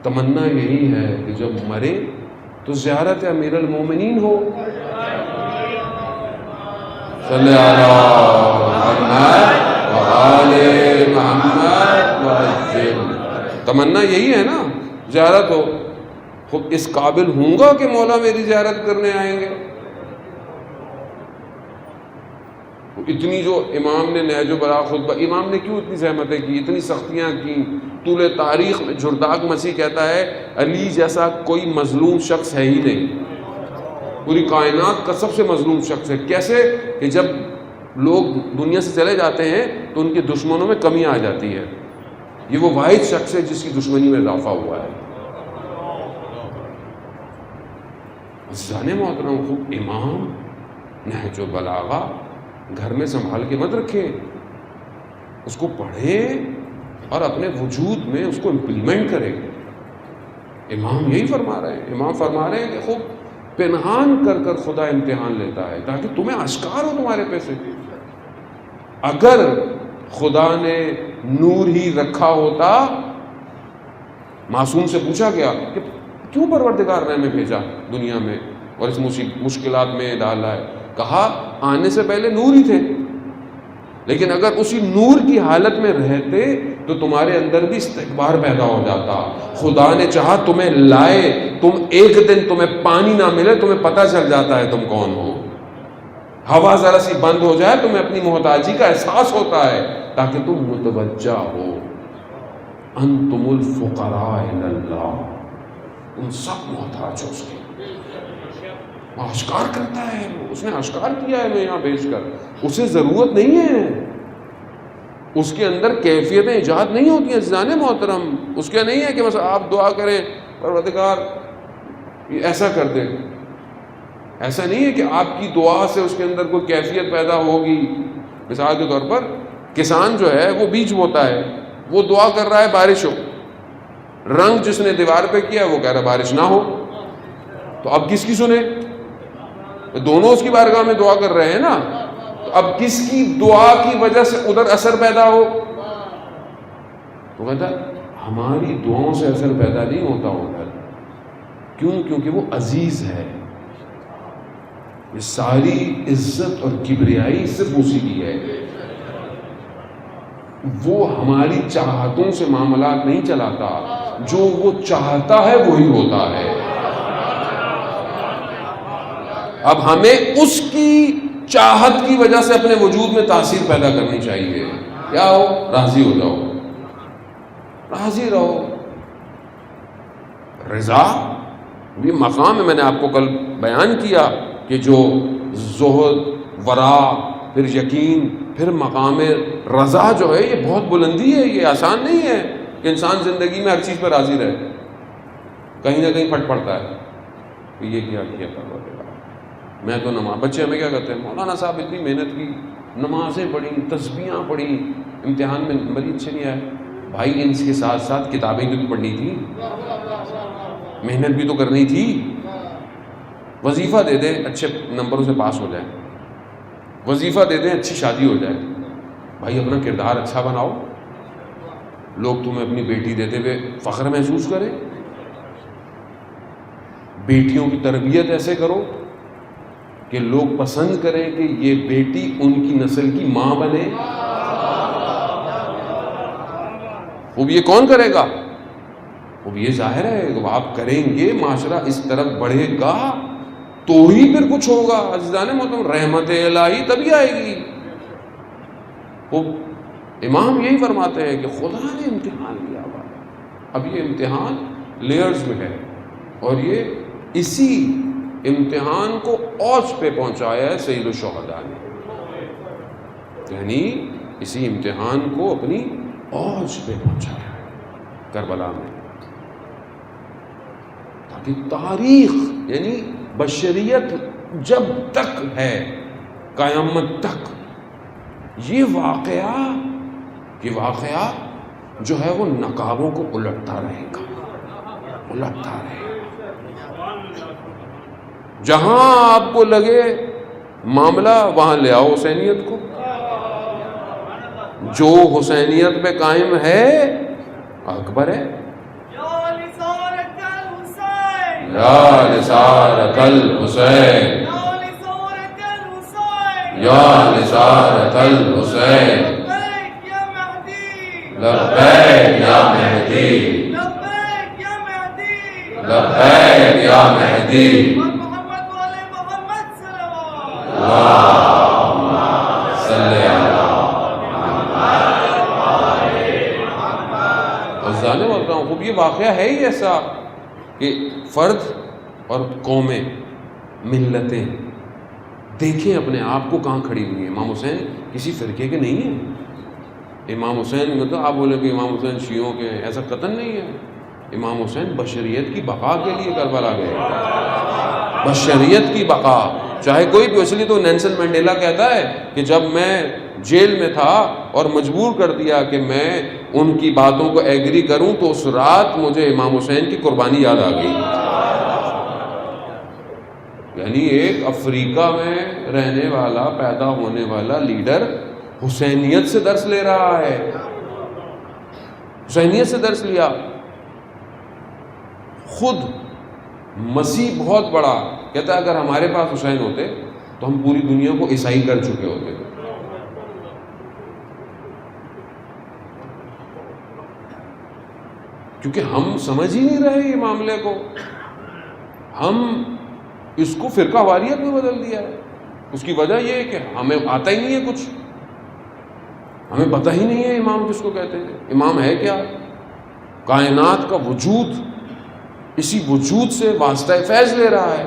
تمنا یہی ہے کہ جب مرے تو زیارت امیر المومنین ہو. صلی اللہ محمد وآل محمد وسلم. تمنا یہی ہے نا، زیارت ہو. خود اس قابل ہوں گا کہ مولا میری زیارت کرنے آئیں گے؟ اتنی جو امام نے نہج البلاغہ خطبہ، امام نے کیوں اتنی زحمتیں کی، اتنی سختیاں کی؟ طول تاریخ میں جرداق مسیح کہتا ہے علی جیسا کوئی مظلوم شخص ہے ہی نہیں، پوری کائنات کا سب سے مظلوم شخص ہے. کیسے کہ جب لوگ دنیا سے چلے جاتے ہیں تو ان کے دشمنوں میں کمی آ جاتی ہے. یہ وہ واحد شخص ہے جس کی دشمنی میں اضافہ ہوا ہے. عزیزان محترم، خوب امام نہج البلاغہ گھر میں سنبھال کے مت رکھیں، اس کو پڑھیں اور اپنے وجود میں اس کو امپلیمنٹ کریں. امام یہی فرما رہے ہیں. امام فرما رہے ہیں کہ خوب پنہان کر کر خدا امتحان لیتا ہے تاکہ تمہیں آشکار ہو تمہارے پیسے. اگر خدا نے نور ہی رکھا ہوتا، معصوم سے پوچھا گیا کہ کیوں پروردگار نے ہمیں بھیجا دنیا میں اور اس مشکلات میں ڈالا ہے؟ کہا آنے سے پہلے نور ہی تھے، لیکن اگر اسی نور کی حالت میں رہتے تو تمہارے اندر بھی استکبار پیدا ہو جاتا. خدا نے چاہا تمہیں لائے، تم ایک دن تمہیں پانی نہ ملے تمہیں پتہ چل جاتا ہے تم کون ہو. ہوا ذرا سی بند ہو جائے تمہیں اپنی محتاجی کا احساس ہوتا ہے تاکہ تم متوجہ ہو. انتم الفقراء الی اللہ، تم سب محتاج ہو اس کے. آشکار کرتا ہے، اس نے آشکار کیا ہے میں یہاں بھیج کر. اسے ضرورت نہیں ہے، اس کے اندر کیفیتیں ایجاد نہیں ہوتی ہیں. عزیزان محترم، اس کے نہیں ہے کہ مثلا آپ دعا کریں پروردگار یہ ایسا کر دے. ایسا نہیں ہے کہ آپ کی دعا سے اس کے اندر کوئی کیفیت پیدا ہوگی. مثال کے طور پر کسان جو ہے وہ بیج بوتا ہے، وہ دعا کر رہا ہے بارش ہو. رنگ جس نے دیوار پہ کیا وہ کہہ رہا ہے بارش نہ ہو. تو اب کس کی سنے؟ دونوں اس کی بارگاہ میں دعا کر رہے ہیں نا. تو اب کس کی دعا کی وجہ سے ادھر اثر پیدا ہو؟ تو کہتا ہماری دعاؤں سے اثر پیدا نہیں ہوتا ادھر. کیوں؟ کیونکہ وہ عزیز ہے. یہ ساری عزت اور کبریائی صرف اسی کی ہے. وہ ہماری چاہتوں سے معاملات نہیں چلاتا، جو وہ چاہتا ہے وہی ہوتا ہے. اب ہمیں اس کی چاہت کی وجہ سے اپنے وجود میں تاثیر پیدا کرنی چاہیے. کیا ہو؟ راضی ہو جاؤ، راضی رہو. رضا یہ مقام ہے، میں نے آپ کو کل بیان کیا کہ جو زہد، ورا، پھر یقین، پھر مقام رضا جو ہے یہ بہت بلندی ہے. یہ آسان نہیں ہے کہ انسان زندگی میں ہر چیز پہ راضی رہے. کہیں نہ کہیں پھٹ پڑتا ہے کہ یہ کیا کروا دے گا. میں تو نماز، بچے ہمیں کیا کہتے ہیں، مولانا صاحب اتنی محنت کی، نمازیں پڑھی، تسبیحاں پڑھی، امتحان میں نمبر ہی اچھے نہیں آئے. بھائی ان کے ساتھ ساتھ کتابیں بھی تو پڑھنی تھی، محنت بھی تو کرنی تھی. وظیفہ دے دیں اچھے نمبروں سے پاس ہو جائے، وظیفہ دے دیں اچھی شادی ہو جائے. بھائی اپنا کردار اچھا بناؤ، لوگ تمہیں اپنی بیٹی دیتے ہوئے فخر محسوس کریں. بیٹیوں کی تربیت ایسے کرو کہ لوگ پسند کریں کہ یہ بیٹی ان کی نسل کی ماں بنے. وہ بھی یہ کون کرے گا؟ وہ بھی یہ ظاہر ہے کہ آپ کریں گے، معاشرہ اس طرف بڑھے گا تو ہی پھر کچھ ہوگا. عزیزان محترم، رحمت الہی تبھی آئے گی. وہ امام یہی فرماتے ہیں کہ خدا نے امتحان لیا ہوا ہے. اب یہ امتحان لیئرز میں ہے اور یہ اسی امتحان کو اوج پہ پہنچایا ہے سید الشہداء نے. یعنی اسی امتحان کو اپنی اوج پہ پہنچایا ہے کربلا میں، تاکہ تاریخ یعنی بشریت جب تک ہے قیامت تک یہ واقعہ جو ہے وہ نقابوں کو الٹتا رہے گا، الٹتا رہے گا. جہاں آپ کو لگے معاملہ وہاں لے آؤ حسینیت کو. جو حسینیت پہ قائم ہے اکبر ہے. یا نثارت الحسین، یا نثارت الحسین، لبیک یا مہدی، لبیک یا مہدی. اللہم صلی علی ظالم ہوتا ہوں. خوب یہ واقعہ ہے ہی ایسا کہ فرد اور قومیں، ملتیں دیکھیں اپنے آپ کو کہاں کھڑی ہوئی ہیں. امام حسین کسی فرقے کے نہیں ہیں. امام حسین مطلب آپ بولیں کہ امام حسین شیعوں کے ہیں، ایسا قطعاً نہیں ہے. امام حسین بشریت کی بقا کے لیے کربلا گئے، بشریت کی بقا. چاہے کوئی بھی، اس لیے تو نیلسن منڈیلا کہتا ہے کہ جب میں جیل میں تھا اور مجبور کر دیا کہ میں ان کی باتوں کو ایگری کروں تو اس رات مجھے امام حسین کی قربانی یاد آ گئی. یعنی ایک افریقہ میں رہنے والا، پیدا ہونے والا لیڈر حسینیت سے درس لے رہا ہے، حسینیت سے درس لیا. خود مسیح بہت بڑا کہتا ہے اگر ہمارے پاس حسین ہوتے تو ہم پوری دنیا کو عیسائی کر چکے ہوتے. کیونکہ ہم سمجھ ہی نہیں رہے یہ معاملے کو، ہم اس کو فرقہ واریت میں بدل دیا ہے. اس کی وجہ یہ ہے کہ ہمیں آتا ہی نہیں ہے کچھ، ہمیں پتہ ہی نہیں ہے امام کس کو کہتے ہیں. امام ہے کیا؟ کائنات کا وجود اسی وجود سے واسطہ فیض لے رہا ہے،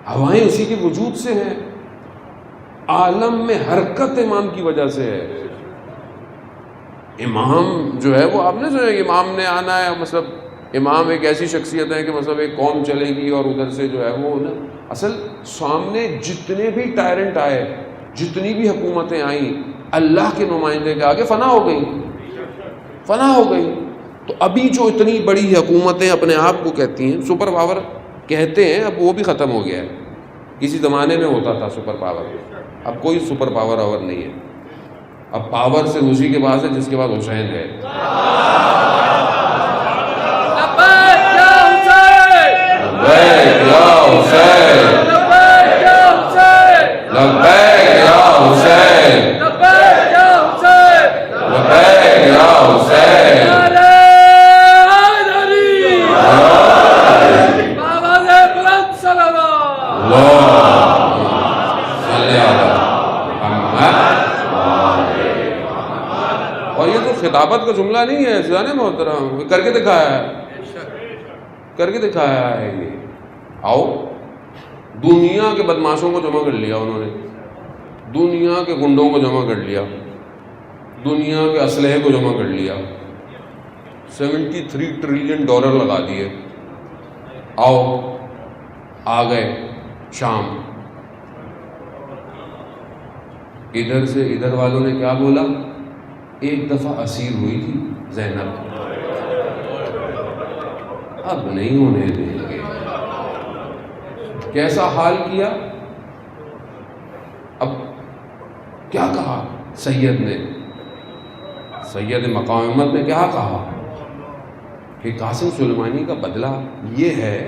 ہوائیں اسی کے وجود سے ہیں، عالم میں حرکت امام کی وجہ سے ہے. امام جو ہے وہ آپ نے سنا کہ امام نے آنا ہے، مطلب امام ایک ایسی شخصیت ہے کہ مطلب ایک قوم چلے گی اور ادھر سے جو ہے وہ اصل سامنے جتنے بھی ٹائرنٹ آئے، جتنی بھی حکومتیں آئیں، اللہ کے نمائندے کے آگے فنا ہو گئی، فنا ہو گئی. تو ابھی جو اتنی بڑی حکومتیں اپنے آپ کو کہتی ہیں سپر پاور کہتے ہیں، اب وہ بھی ختم ہو گیا ہے. کسی زمانے میں ہوتا تھا سپر پاور، اب کوئی سپر پاور اور نہیں ہے. اب پاور سے اسی کے بعد ہے جس کے بعد حسین ہے. لبیک یا حسین، لبیک یا حسین، لبیک یا حسین، لبیک یا حسین، لبیک یا حسین، لبیک یا حسین. بابا سے بلند صلوات. صلی محمد. اور یہ تو خطابت کا جملہ نہیں ہے عزیزان محترم، کر کے دکھایا ہے، کر کے دکھایا ہے. یہ آؤ، دنیا کے بدماشوں کو جمع کر لیا انہوں نے، دنیا کے گنڈوں کو جمع کر لیا، دنیا کے اسلحے کو جمع کر لیا، 73 ٹریلین ڈالر لگا دیے. آؤ، آ گئے شام. ادھر سے ادھر والوں نے کیا بولا؟ ایک دفعہ اسیر ہوئی تھی زینب، اب نہیں ہونے دیں گے. کیسا حال کیا؟ اب کیا کہا سید نے، سید مقام امت نے کیا کہا کہ قاسم سلیمانی کا بدلہ یہ ہے،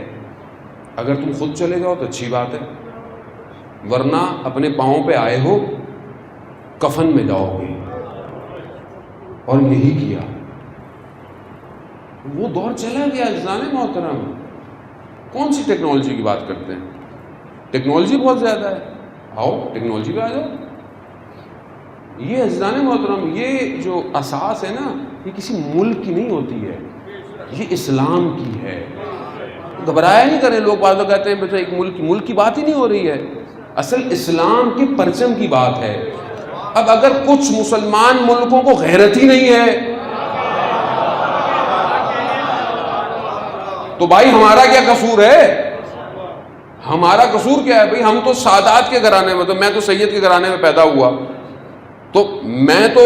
اگر تم خود چلے جاؤ تو اچھی بات ہے، ورنہ اپنے پاؤں پہ آئے ہو کفن میں جاؤ گے. اور یہی کیا. وہ دور چلا گیا عزیزان محترم. کون سی ٹیکنالوجی کی بات کرتے ہیں؟ ٹیکنالوجی بہت زیادہ ہے. آؤ ٹیکنالوجی پہ آ جاؤ. یہ عزیزان محترم، یہ جو اساس ہے نا، یہ کسی ملک کی نہیں ہوتی ہے، یہ اسلام کی ہے. گھبرایا نہیں کریں لوگ، بعض لوگ کہتے ہیں بیٹا ایک ملک کی بات ہی نہیں ہو رہی ہے، اصل اسلام کے پرچم کی بات ہے. اب اگر کچھ مسلمان ملکوں کو غیرت ہی نہیں ہے تو بھائی ہمارا کیا قصور ہے؟ ہمارا قصور کیا ہے بھائی؟ ہم تو سادات کے گھرانے میں، تو میں تو سید کے گھرانے میں پیدا ہوا، تو میں تو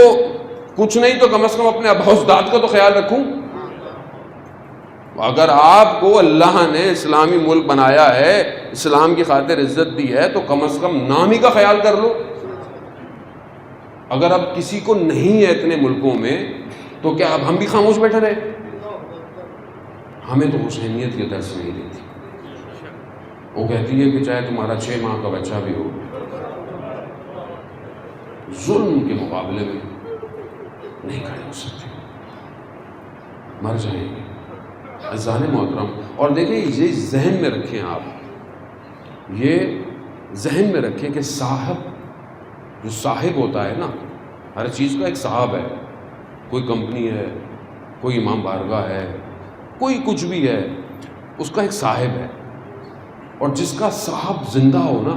کچھ نہیں تو کم از کم اپنے ابا اجداد کا تو خیال رکھوں. اگر آپ کو اللہ نے اسلامی ملک بنایا ہے، اسلام کی خاطر عزت دی ہے، تو کم از کم نام ہی کا خیال کر لو. اگر اب کسی کو نہیں ہے اتنے ملکوں میں، تو کیا اب ہم بھی خاموش بیٹھے رہے؟ ہمیں تو حسینیت کی درس نہیں دیتی. وہ کہتی ہے کہ چاہے تمہارا 6 ماہ کا بچہ بھی ہو، ظلم کے مقابلے میں نہیں کھڑے ہو سکتے، مر جائیں گے. عزیزان محترم، اور دیکھیں یہ ذہن میں رکھیں، آپ یہ ذہن میں رکھیں کہ صاحب جو صاحب ہوتا ہے نا، ہر چیز کا ایک صاحب ہے. کوئی کمپنی ہے، کوئی امام بارگاہ ہے، کوئی کچھ بھی ہے، اس کا ایک صاحب ہے. اور جس کا صاحب زندہ ہو نا،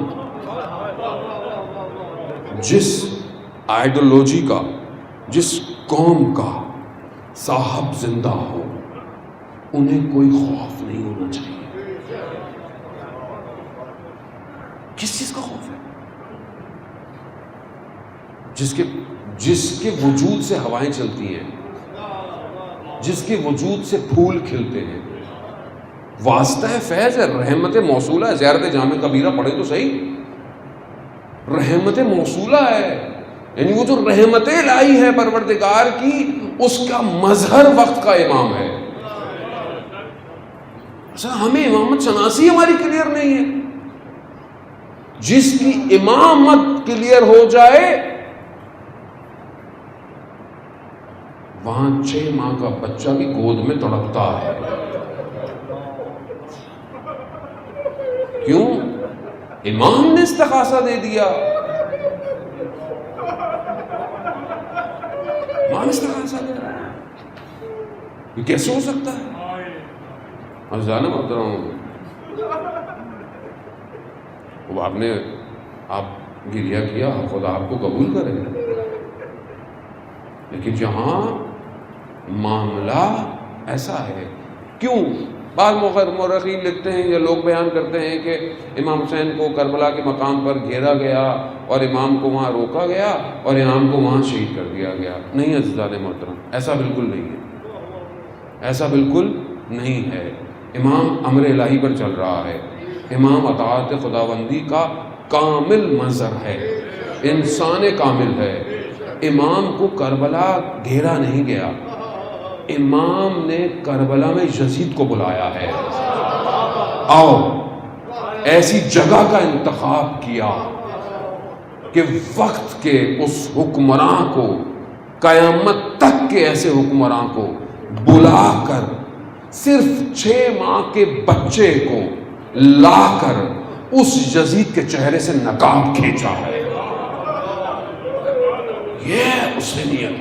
جس آئیڈیالوجی کا، جس قوم کا صاحب زندہ ہو، انہیں کوئی خوف نہیں ہونا چاہیے. کس چیز کا خوف ہے؟ جس کے وجود سے ہوائیں چلتی ہیں، جس کے وجود سے پھول کھلتے ہیں. واسطہ فیض ہے، رحمت موصولہ ہے. زیارت جامع کبیرہ پڑھے تو صحیح، رحمت موصولہ ہے، یعنی وہ جو رحمت الہی ہے پروردگار کی، اس کا مظہر وقت کا امام ہے. اچھا، ہمیں امامت شناسی ہماری کلیئر نہیں ہے. جس کی امامت کلیئر ہو جائے، وہاں 6 ماہ کا بچہ بھی گود میں تڑپتا ہے. کیوں؟ امام نے استغاثہ دے دیا. امام استغاثہ دے رہا ہے، یہ کیسے ہو سکتا ہے؟ عزیزان محترم، وہ آپ گریہ کیا، خدا آپ کو قبول کرے. لیکن جہاں معاملہ ایسا ہے، کیوں بعض مورخین لکھتے ہیں یا لوگ بیان کرتے ہیں کہ امام حسین کو کربلا کے مقام پر گھیرا گیا اور امام کو وہاں روکا گیا اور امام کو وہاں شہید کر دیا گیا. نہیں عزیزان محترم، ایسا بالکل نہیں ہے، ایسا بالکل نہیں ہے. امام امر الہی پر چل رہا ہے. امام اطاعت خداوندی کا کامل منظر ہے، انسان کامل ہے. امام کو کربلا گھیرا نہیں گیا، امام نے کربلا میں یزید کو بلایا ہے. آؤ، ایسی جگہ کا انتخاب کیا کہ وقت کے اس حکمراں کو، قیامت تک کے ایسے حکمراں کو بلا کر، صرف 6 ماہ کے بچے کو لا کر اس یزید کے چہرے سے نقاب کھینچا ہے. یہ اس نے نیت.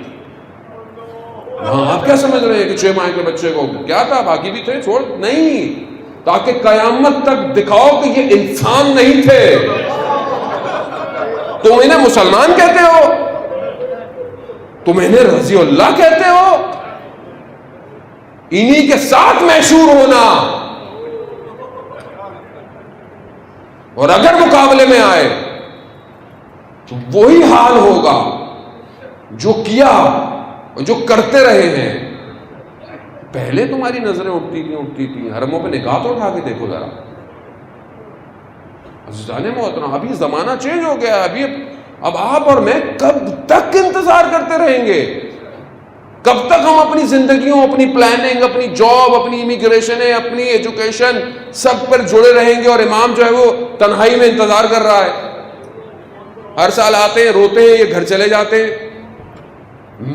ہاں آپ کیا سمجھ رہے ہیں کہ 6 ماہ کے بچے کو کیا تھا, باقی بھی تھے, چھوڑ نہیں, تاکہ قیامت تک دکھاؤ کہ یہ انسان نہیں تھے. تم انہیں مسلمان کہتے ہو, تم انہیں رضی اللہ کہتے ہو, انہی کے ساتھ محشور ہونا. اور اگر مقابلے میں آئے تو وہی حال ہوگا جو کیا اور جو کرتے رہے ہیں. پہلے تمہاری نظریں اٹھتی تھیں حرموں پہ نگاہ تو اٹھا کے دیکھو ذرا. عزیزان محترم, ابھی زمانہ چینج ہو گیا. اب آپ اور میں کب تک انتظار کرتے رہیں گے؟ کب تک ہم اپنی زندگیوں, اپنی پلاننگ, اپنی جاب, اپنی امیگریشنیں, اپنی ایجوکیشن سب پر جڑے رہیں گے, اور امام جو ہے وہ تنہائی میں انتظار کر رہا ہے. ہر سال آتے ہیں, روتے ہیں, یہ گھر چلے جاتے ہیں.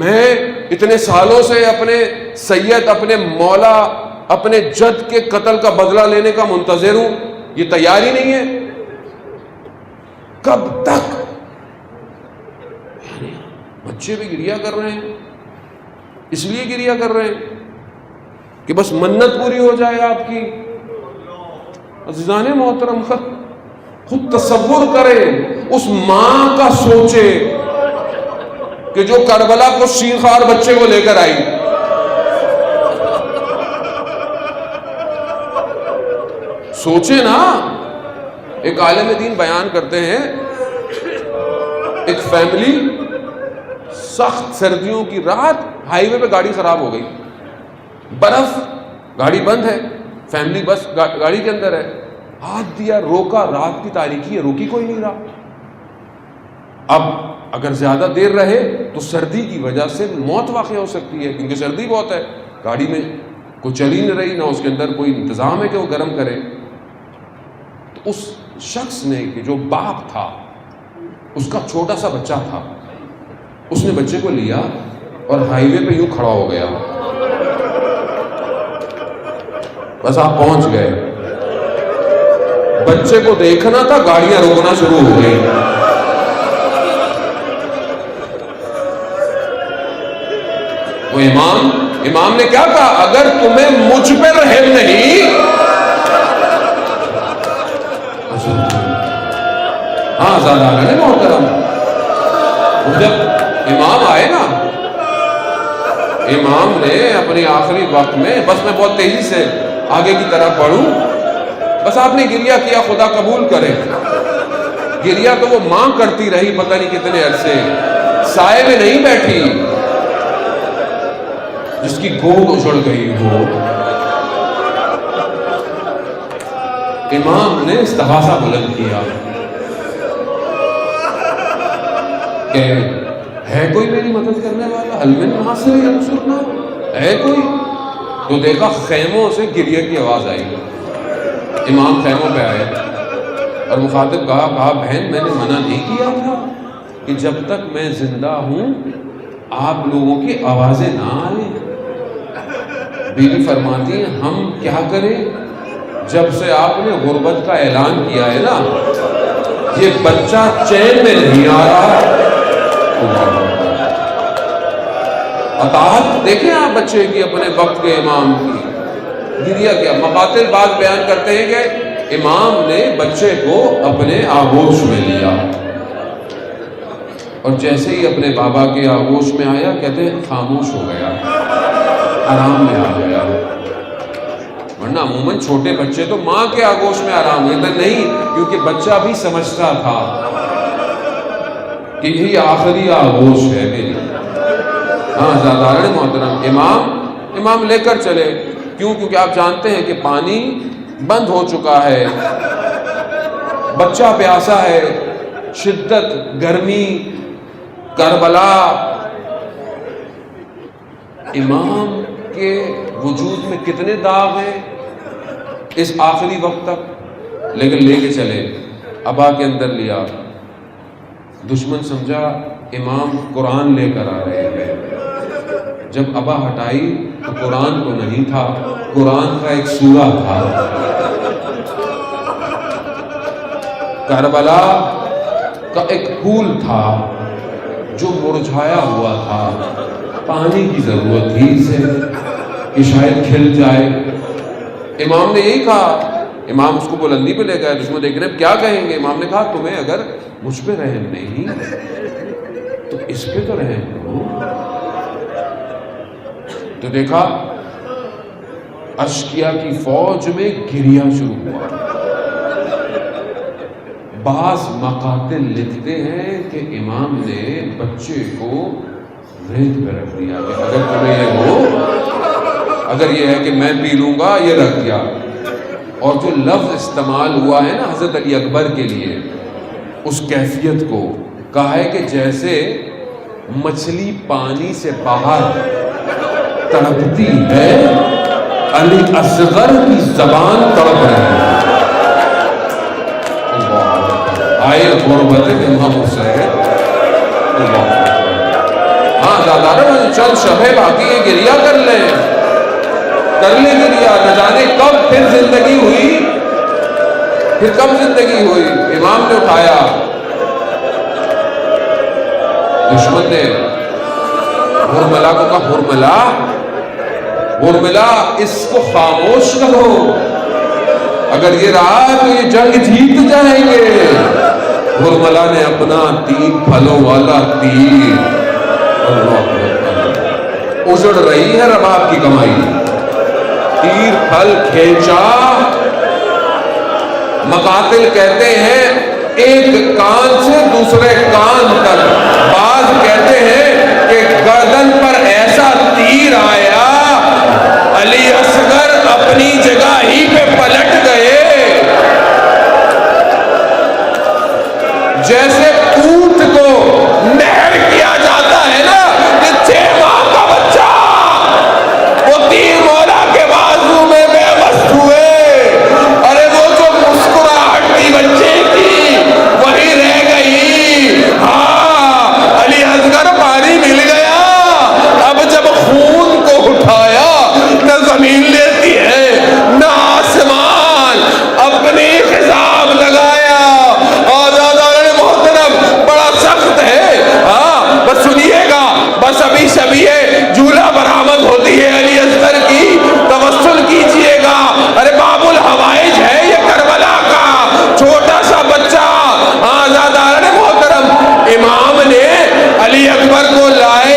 میں اتنے سالوں سے اپنے سید, اپنے مولا, اپنے جد کے قتل کا بدلہ لینے کا منتظر ہوں, یہ تیار ہی نہیں ہے. کب تک؟ بچے بھی گریہ کر رہے ہیں, اس لیے گریہ کر رہے ہیں کہ بس منت پوری ہو جائے آپ کی. عزیزان محترم, خود تصور کرے, اس ماں کا سوچے کہ جو کربلا کو شیرخوار بچے کو لے کر آئی. سوچے نا. ایک عالم دین بیان کرتے ہیں, ایک فیملی, سخت سردیوں کی رات, ہائی وے پہ گاڑی خراب ہو گئی, برف, گاڑی بند ہے, فیملی بس گاڑی کے اندر ہے. ہاتھ دیا, روکا, رات کی تاریکی ہے, روکی کوئی نہیں رہا. اب اگر زیادہ دیر رہے تو سردی کی وجہ سے موت واقع ہو سکتی ہے, کیونکہ سردی بہت ہے, گاڑی میں کوئی چل ہی نہیں رہی, نہ اس کے اندر کوئی انتظام ہے کہ وہ گرم کرے. تو اس شخص نے, کہ جو باپ تھا, اس کا چھوٹا سا بچہ تھا, اس نے بچے کو لیا اور ہائی وے پہ یوں کھڑا ہو گیا. بس آپ پہنچ گئے, بچے کو دیکھنا تھا, گاڑیاں روکنا شروع ہو گئی. وہ امام نے کیا کہا, اگر تمہیں مجھ پہ رحم نہیں, ہاں زیادہ نہیں محترم, جب امام آئے نا, امام نے اپنی آخری وقت میں, بس میں بہت تیزی سے آگے کی طرف بڑھوں, بس آپ نے گریہ کیا, خدا قبول کرے. گریہ تو وہ ماں کرتی رہی پتہ نہیں کتنے عرصے, سائے میں نہیں بیٹھی, جس کی گود اجڑ گئی ہو. امام نے استغاثہ بلند کیا کہ ہے کوئی میری مدد کرنے والا, حل من ناصر ینصرنا, ہے کوئی؟ تو دیکھا خیموں سے گریہ کی آواز آئی. امام خیموں پہ آئے اور مخاطب کہا بہن, میں نے منع نہیں کیا تھا کہ جب تک میں زندہ ہوں آپ لوگوں کی آوازیں نہ آئیں. بیوی فرماتی ہیں ہم کیا کریں, جب سے آپ نے غربت کا اعلان کیا ہے نا, یہ بچہ چین میں نہیں آ رہا. اطاعت دیکھیں آپ بچے کی, اپنے وقت کے امام کی. گریہ کیا, مقاتل بات بیان کرتے ہیں کہ امام نے بچے کو اپنے آغوش میں لیا, اور جیسے ہی اپنے بابا کے آغوش میں آیا, کہتے ہیں خاموش ہو گیا, آرام میں آ گیا. ورنہ عموماً چھوٹے بچے تو ماں کے آغوش میں آرام ہوتا نہیں, کیونکہ بچہ بھی سمجھتا تھا کہ یہی آخری آغوش ہے میری. ہاں زادارن محترم, امام لے کر چلے. کیوں؟ کیونکہ آپ جانتے ہیں کہ پانی بند ہو چکا ہے, بچہ پیاسا ہے, شدت گرمی, کربلا. امام کے وجود میں کتنے داغ ہیں اس آخری وقت تک, لیکن لے کے چلے, ابا کے اندر لیا. دشمن سمجھا امام قرآن لے کر آ رہے ہیں. جب ابا ہٹائی تو قرآن تو نہیں تھا, قرآن کا ایک سورہ تھا. کربلا کا ایک پھول تھا جو مرجھایا ہوا تھا، پانی کی ضرورت تھی اسے کہ شاید کھل جائے۔ امام نے یہی کہا، امام اس کو بلندی پہ لے گئے، دشمن دیکھ رہے کیا کہیں گے؟ امام نے کہا تمہیں اگر مجھ پہ رحم نہیں تو اس پہ تو رحم کرو۔ تو دیکھا اشقیاء کی فوج میں گریا شروع ہوا۔ بعض مقاتل لکھتے ہیں کہ امام نے بچے کو ریت پہ رکھ دیا کہ اگر تمہیں یہ ہو، اگر یہ ہے کہ میں پی لوں گا، یہ رکھ دیا۔ اور جو لفظ استعمال ہوا ہے نا حضرت علی اکبر کے لیے، اس کیفیت کو کہا ہے کہ جیسے مچھلی پانی سے باہر تڑپتی ہے، علی اصغر کی زبان تڑپ رہی ہے۔ آئے غربت امام حسین، ہاں دادارہ چند شبہ باقی ہے، گریا کر لیں گریا، نہ جانے کب پھر زندگی ہوئی، پھر کب زندگی ہوئی۔ امام نے اٹھایا، دشمن نے ہرملا کو کہا، ہرملا اس کو خاموش کرو، اگر یہ رہا تو یہ جنگ جیت جائیں گے۔ ہرملا نے اپنا 3 پھلوں والا تیر، اجڑ رہی ہے رباب کی کمائی، تیر پھل کھینچا۔ مقاتل کہتے ہیں ایک کان سے دوسرے کان تک، بعض کہتے ہیں کہ گردن پر ایسا تیر آیا علی اصغر اپنی جگہ ہی پہ پلٹ گئے، جیسے اونٹ کو نہر کیا جاتا ہے نا کہ 6 ماہ کا بچہ، وہ تیر مولا کے بازو میں بے بس ہوئے۔ ارے وہ جو مسکراہٹ تھی بچے کی وہی رہ گئی۔ ہاں علی اصغر پانی مل گیا، اب جب خون کو اٹھایا نہ زمین لیتی ہے نہ آسمان، اپنی حساب لگایا۔ بڑا سخت ہے، ہاں بس سنیے گا، بس ابھی شبیہ جھولا برآمد ہوتی ہے علی اصغر کی، توسل کیجئے گا۔ ارے باب الحوائج ہے یہ کربلا کا چھوٹا سا بچہ، آزادار محترم امام نے علی اکبر کو لائے